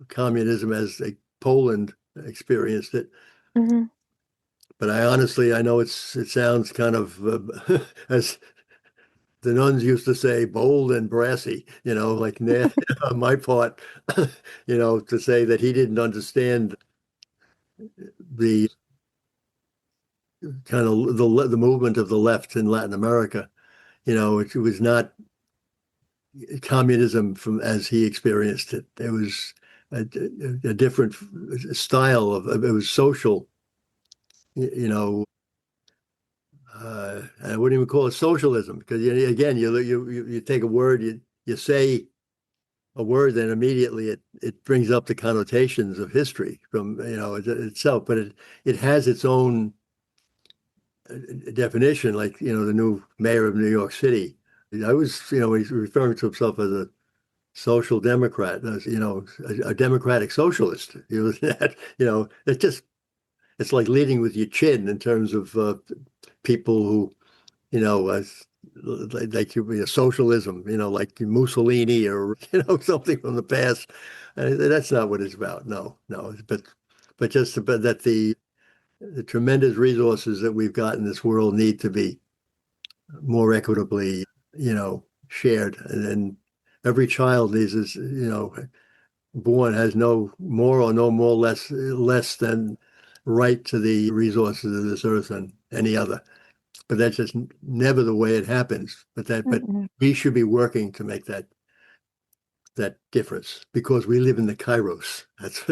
communism as Poland experienced it. Mhm. But I know it sounds kind of as the nuns used to say, bold and brassy, like on my part, to say that he didn't understand the kind of the movement of the left in Latin America. It was not communism from as he experienced it. It was a different style it was social, you know. I wouldn't even call it socialism because again, you take a word, you say a word, then immediately it brings up the connotations of history from itself, but it has its own definition, like the new mayor of New York City. I was he's referring to himself as a social democrat, as a democratic socialist. That it's like leading with your chin in terms of people who like socialism, like Mussolini or something from the past. That's not what it's about. No, no. But just that the tremendous resources that we've got in this world need to be more equitably, shared. And every child is, born has no more or no more less than right to the resources of this earth than any other. But that's just never the way it happens. But Mhm. we should be working to make that difference because we live in the Kairos. That's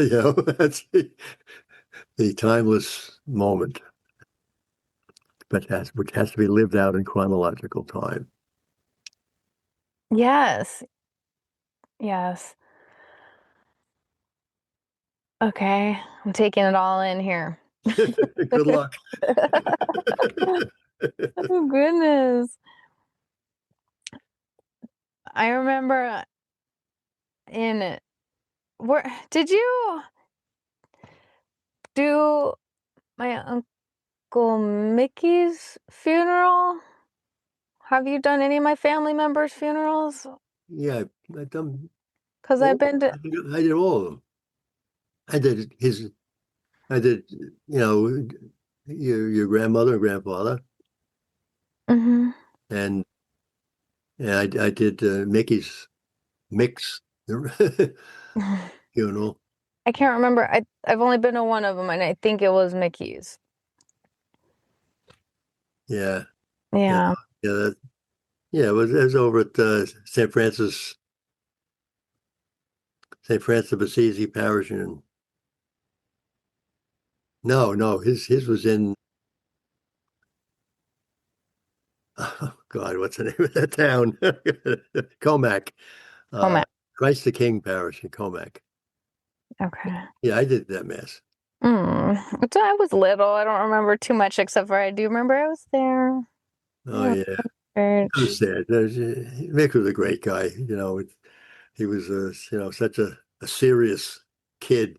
the timeless moment, which has to be lived out in chronological time. Yes. Yes. Okay. I'm taking it all in here. Good luck. Oh, goodness. I remember in where did you do my Uncle Mickey's funeral? Have you done any of my family members' funerals? Yeah, I've done Because I've all. been to. I did all of them. I did his. I did. You know, your grandmother and grandfather, Hmm. and I did Mick's funeral. I can't remember. I've only been to one of them, and I think it was Mickey's. Yeah, yeah, Yeah. yeah. Yeah, it was over at St. Francis of Assisi Parish. And no, his was in, oh God, what's the name of that town? Comac, uh, Comet. Christ the King Parish in Comac. Okay. Yeah, I did that mass. I was little. I don't remember too much except for I do remember I was there. Oh Yeah, yeah, it church. was sad. Mick was a great guy. He was such a serious kid.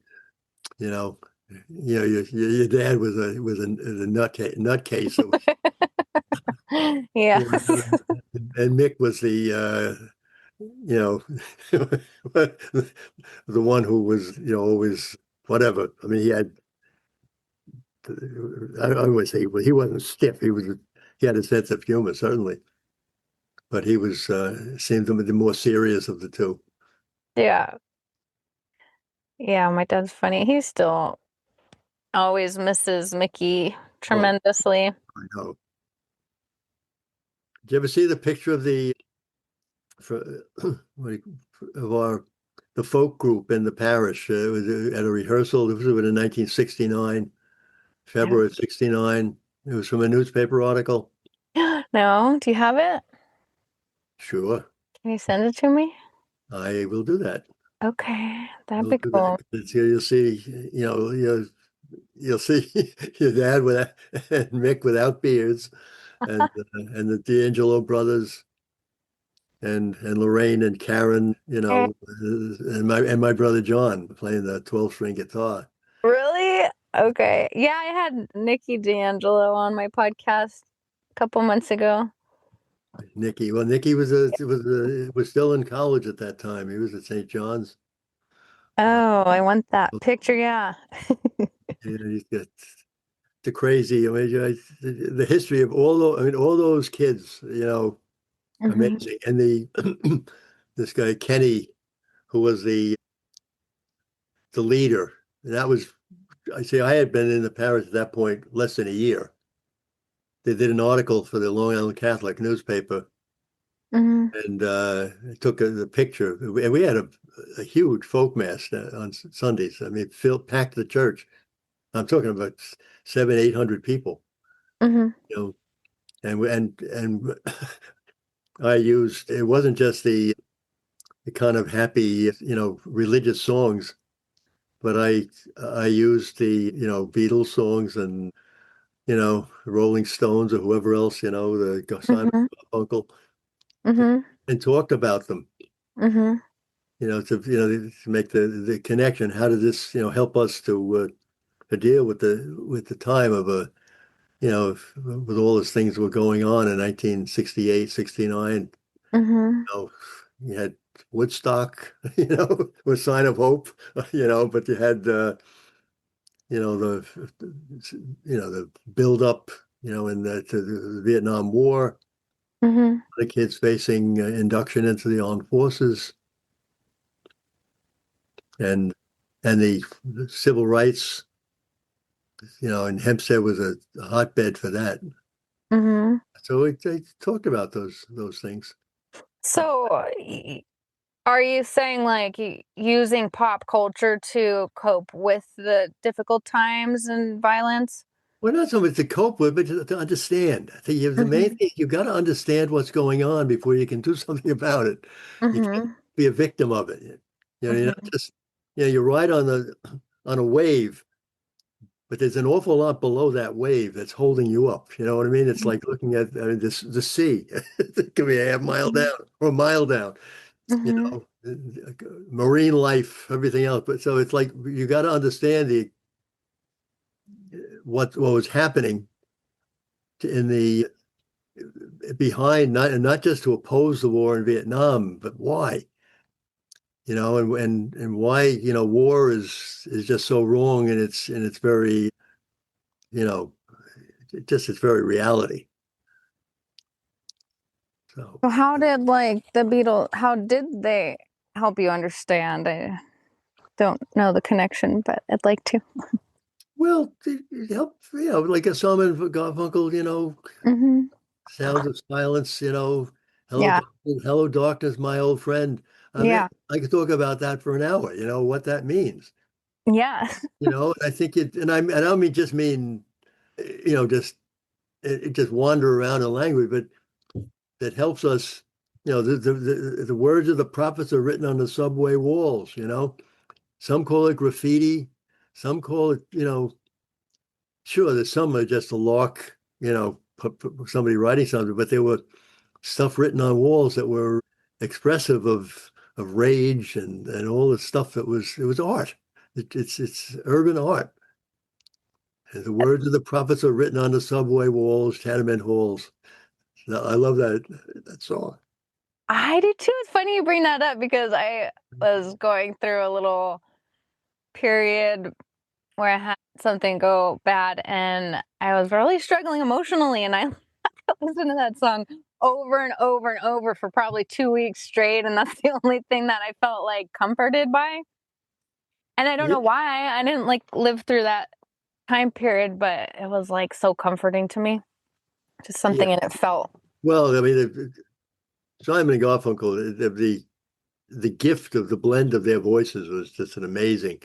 You know, your dad was a nutcase. Yes. And Mick was you know, the one who was, always whatever. I mean, I would say he wasn't stiff. He had a sense of humor, certainly, but he seemed to be the more serious of the two. Yeah. Yeah, my dad's funny. He still always misses Mickey Oh, tremendously. I know. Did you ever see the picture of for, of the folk group in the parish? It was at a rehearsal. It was in 1969. No. February of 69. It was from a newspaper article. No, do you have it? Sure, Can you send it to me? I will do that. Okay, that'd I'll be do that. cool. You'll see, you'll see your dad and Mick without beards, and the D'Angelo brothers, and Lorraine and Karen, Eh, and my brother John playing the 12-string guitar. really? Okay. Yeah, I had Nikki D'Angelo on my podcast a couple months ago. Nicky, well, Nicky was still in college at that time. He was at St. John's. Uh, Oh, I want that picture. Yeah. he's got the crazy. I mean, the history of all those kids, Hmm. amazing. And this guy Kenny, who was the leader, and that was, I say, I had been in the parish at that point less than a year. They did an article for the Long Island Catholic newspaper, Hmm. and took the picture. And we had a huge folk mass on Sundays. I mean, packed the church. I'm talking about 800 people. Hmm. You know, and I used, it wasn't just the kind of happy, religious songs, but I used the, Beatles songs, and Rolling Stones, or whoever else, the Simon Hmm. Uncle, Hmm. and talked about them, Hmm. to make the connection. How did this, help us to deal with the time of with all those things that were going on in 1968, 69. Hmm. You had Woodstock, was sign of hope, but you had the build up, to the Vietnam War, Hmm. the kids facing induction into the armed forces, and the civil rights, and Hempstead was a hotbed for that. Hmm. So I talked about those things. So, Are you saying like using pop culture to cope with the difficult times and violence? Well, not so much to cope with, but to understand. The main Hmm. thing, you've got to understand what's going on before you can do something about it. You can't Hmm. be a victim of it. You're not Hmm. just, you ride on a wave, but there's an awful lot below that wave that's holding you up. You know what I mean? It's like looking at, I mean, the sea. It could be a half mile Hmm. down or a mile down, you Hmm. know, marine life, everything else. But so it's like you got to understand the what was happening in the behind, not just to oppose the war in Vietnam, but why? And why, war is just so wrong, and it's very, you know, it's very reality. So, So how did like the Beatles, how did they help you understand? I don't know the connection, but I'd like to. well, it helped, like a Simon Garfunkel, Hmm. Sounds of Silence, Hello, Yeah. Hello, Darkness, my old friend. I mean, Yeah. I could talk about that for an hour, what that means. Yeah. I think and I don't mean just just just wander around in language, but that helps us. The words of the prophets are written on the subway walls. Some call it graffiti, some call it, sure, there's some are just a lark, somebody writing something, but there were stuff written on walls that were expressive of rage and all the stuff that it was art. It's urban art. And the words of the prophets are written on the subway walls, tenement halls. No, I love that song. I do too. It's funny you bring that up because I was going through a little period where I had something go bad and I was really struggling emotionally and I listened to that song over and over and over for probably 2 weeks straight and that's the only thing that I felt like comforted by. And I don't Yeah, know why. I didn't like live through that time period, but it was like so comforting to me. Just yeah. something in it felt. Well, I mean, Simon and Garfunkel, the gift of the blend of their voices was just an amazing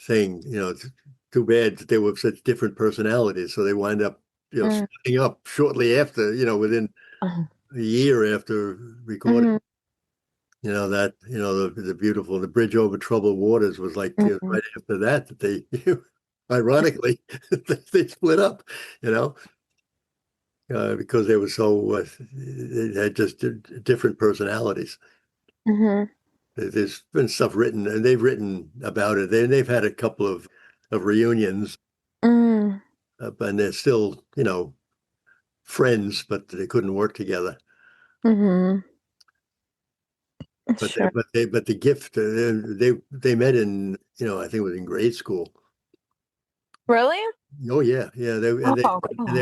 thing. It's too bad that they were such different personalities, so they wind up, Mm. splitting up shortly after, within a year after recording. Mhm. The beautiful The Bridge Over Troubled Waters was like, Mhm. right after that they ironically they split up, you know, because they were they had just different personalities. Mhm. There's been stuff written, and they've written about it. They've had a couple of reunions, Mm. and they're still, friends, but they couldn't work together. Mhm. But Sure. the gift, they met in, I think it was in grade school. Really? Oh yeah, yeah. They and they Oh, and cool.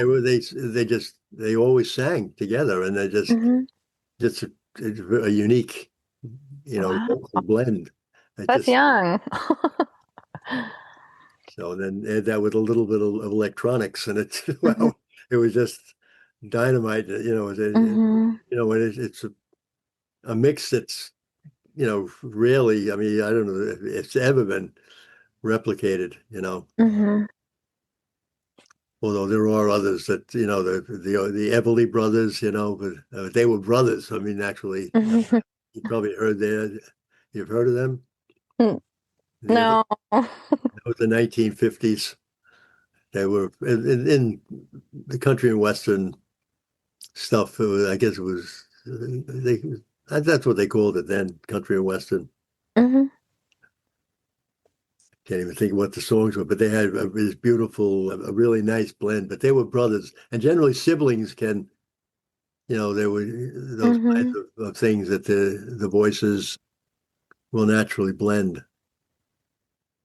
they always sang together, and they Mhm. just a unique, Wow. vocal blend. It That's just young. So then add that with a little bit of electronics, and Mhm. wow, it was just dynamite. Mhm. And it's a mix that's, really. I mean, I don't know if it's ever been replicated. Mhm. Although there are others that, the Everly brothers, but they were brothers. I mean, actually, Mhm. you probably you've heard of them. The Everly, No. that was the 1950s. They were in the country and western stuff. I guess it was that's what they called it then, country and western. Mhm. Can't even think of what the songs were, but they had this beautiful, a really nice blend. But they were brothers, and generally siblings can, there were those kinds Mhm. of things that the voices will naturally blend.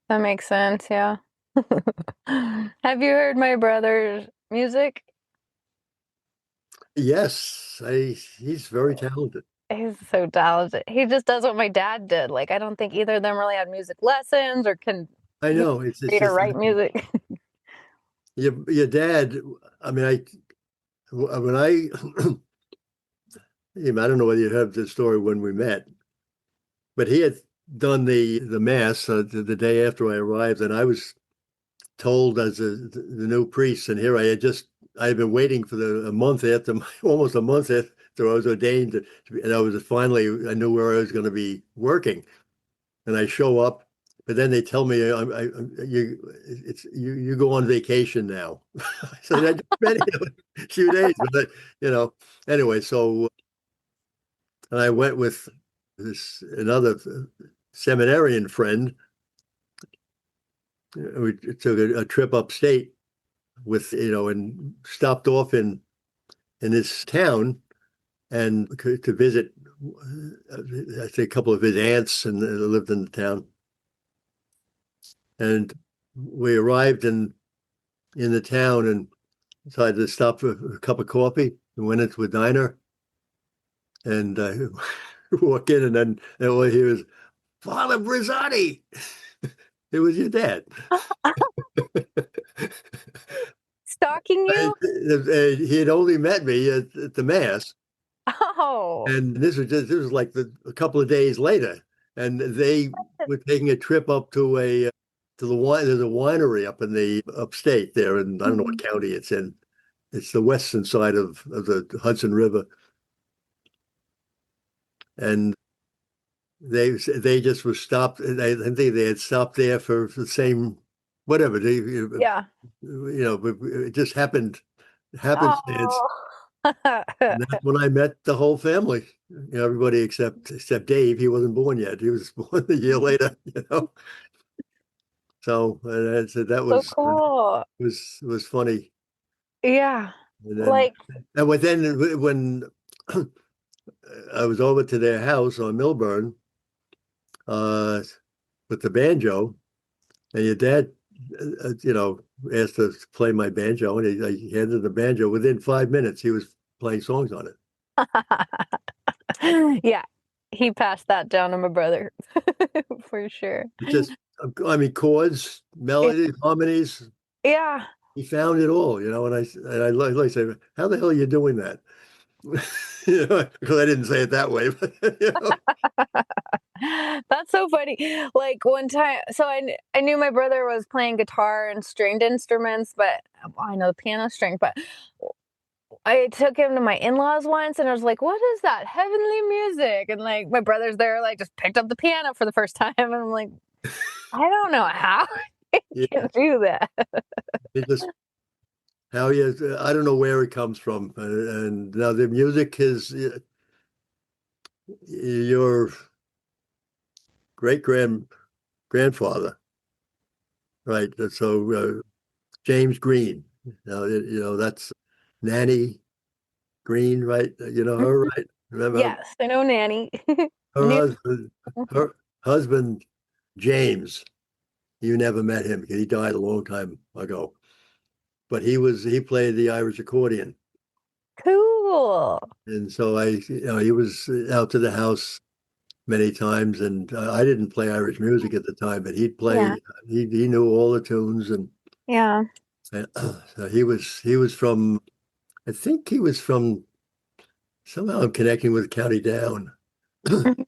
That makes sense, yeah. Have you heard my brother's music? Yes, he's very talented. He's so talented. He just does what my dad did. Like, I don't think either of them really had music lessons or can I know it's read or just write music. your dad. I mean, when I don't know whether you have the story when we met, but he had done the mass the day after I arrived, and I was told as the new priest, and here I had been waiting for a month after, almost a month after I was ordained, and I was finally, I knew where I was going to be working, and I show up, but then they tell me, you go on vacation now. So I just spent a few days, but anyway, so and I went with this another seminarian friend. We took a trip upstate with and stopped off in this town and to visit I think a couple of his aunts and lived in the town. And we arrived in the town and decided to stop for a cup of coffee and went into a diner and walk in and all I hear is Father Brizzotti. It was your dad. Stalking you? He had only met me at the mass, Oh. and this was like a couple of days later, and they were taking a trip up to the wine. There's a winery up in the upstate there, and I don't know what county it's in. It's the western side of the Hudson River, and they just were stopped. I think they had stopped there for the same whatever. Yeah. It just happenstance. Oh. And that's when I met the whole family. Everybody except Dave. He wasn't born yet. He was born a year later. So and I said that So cool. was funny. Yeah. And then Like, when I was over to their house on Milburn uh, with the banjo, and your dad, asked to play my banjo, and I handed the banjo. Within 5 minutes, he was playing songs on it. yeah, he passed that down to my brother for sure. It just, I mean, chords, Yeah. melodies, harmonies. Yeah. He found it all, and I like say, how the hell are you doing that? Because I didn't say it that way, but That's so funny. Like one time, so I knew my brother was playing guitar and stringed instruments, but I know the piano string, but I took him to my in-laws once and I was like, what is that heavenly music? And like my brother's there, like just picked up the piano for the first time. And I'm like, I don't know how you yeah, can do that. it just how you, I don't know where it comes from, and now the music is your great grandfather, right? So James Green, that's Nanny Green, right? You know her, Mhm. right? Remember Yes, I know Nanny. her New. husband, her husband James. You never met him because he died a long time ago. But he played the Irish accordion, Cool. and so he was out to the house many times, and I didn't play Irish music at the time, but he'd Yeah. play. He knew all the tunes, Yeah. and so he was from. I think he was from somehow I'm connecting with County Down. Mhm.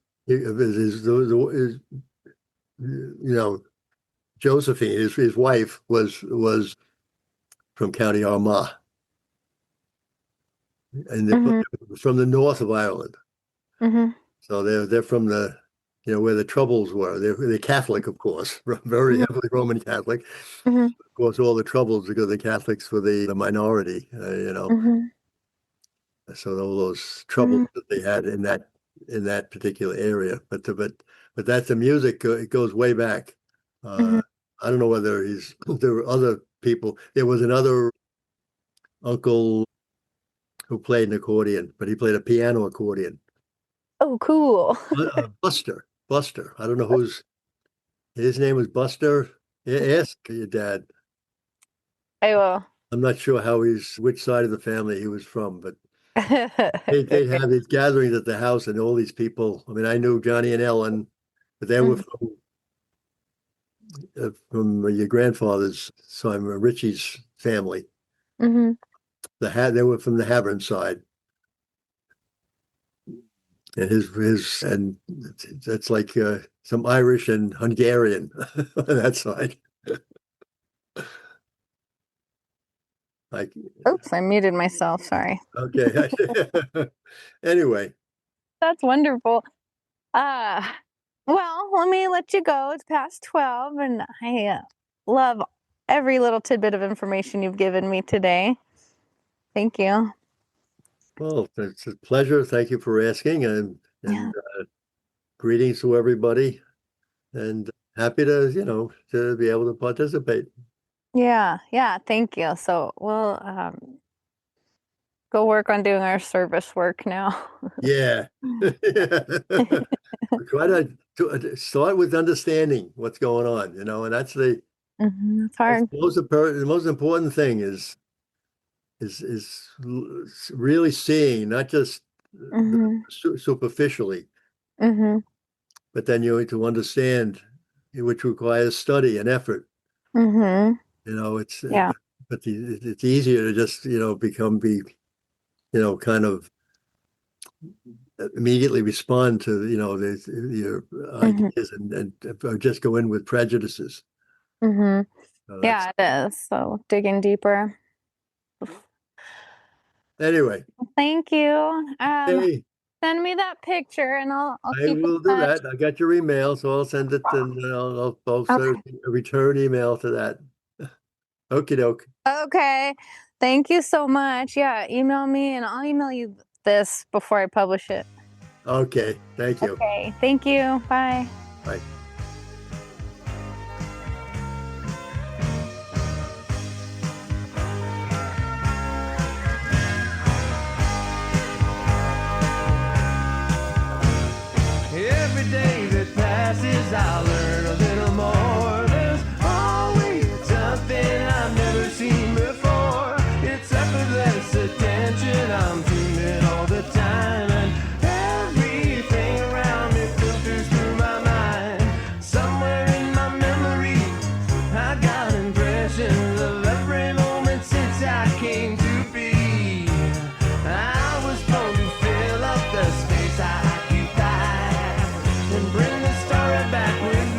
Josephine, his wife was from County Armagh, and they're Mhm. from the north of Ireland. Mhm. So they're from the where the troubles were. They're Catholic, of course, very Mhm. heavily Roman Catholic. Mhm. Of course, all the troubles because the Catholics were the minority. Mhm. So all those troubles Mhm. that they had in that particular area. But that's the music. It goes way back. Mhm. I don't know whether there were other people. There was another uncle who played an accordion, but he played a piano accordion. Oh, cool. Buster. I don't know his name was Buster. Ask your dad. I will. I'm not sure which side of the family he was from, but they'd Okay. have these gatherings at the house and all these people. I mean, I knew Johnny and Ellen, but they were Mhm. from your grandfather's, so I'm Richie's family. Mhm. They were from the Havern side. and and that's like some Irish and Hungarian on that side. Like, Oops, I muted myself. Sorry. okay. Anyway, That's wonderful. Uh, well, let me let you go. It's past 12, and I love every little tidbit of information you've given me today. Thank you. well, it's a pleasure. Thank you for asking, and Yeah. greetings to everybody, and happy to to be able to participate. Yeah, yeah, thank you. So we'll go work on doing our service work now. Yeah. Try to start with understanding what's going on, and It's that's hard. the most important thing is really seeing, not just Mm-hmm. superficially, Mm-hmm. but then you need to understand, which requires study and effort. Mm-hmm. It's Yeah. but it's easier to just be kind of immediately respond to your Mm-hmm. ideas and or just go in with prejudices. Mm-hmm. So that's Yeah, it is. So digging deeper. anyway. Thank you. Hey, Send me that picture and I'll I keep in will do touch. that. I got your email, so I'll send it and I'll send Okay. a return email to that. Okie doke. Okay. Thank you so much. Yeah, email me and I'll email you this before I publish it. Okay, thank you. Okay. Thank you. Bye. Bye. Every day that passes, I learn a little more. There's always something I've never seen before. It's effortless attention, I'm tuned in all the time, and everything around me filters through my mind. Somewhere in my memory, I got impressions of every moment since I came to be. I was born to fill up the space I occupy and bring the story back with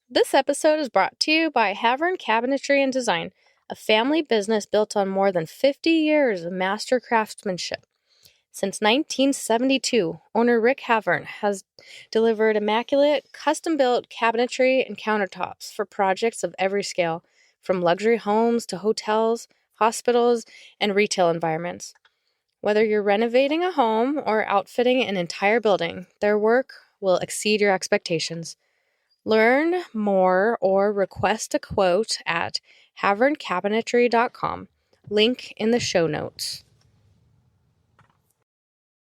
This episode is brought to you by Havern Cabinetry and Design, a family business built on more than 50 years of master craftsmanship. Since 1972, owner Rick Havern has delivered immaculate, custom-built cabinetry and countertops for projects of every scale, from luxury homes to hotels, hospitals, and retail environments. Whether you're renovating a home or outfitting an entire building, their work will exceed your expectations. Learn more or request a quote at haverncabinetry.com. Link in the show notes.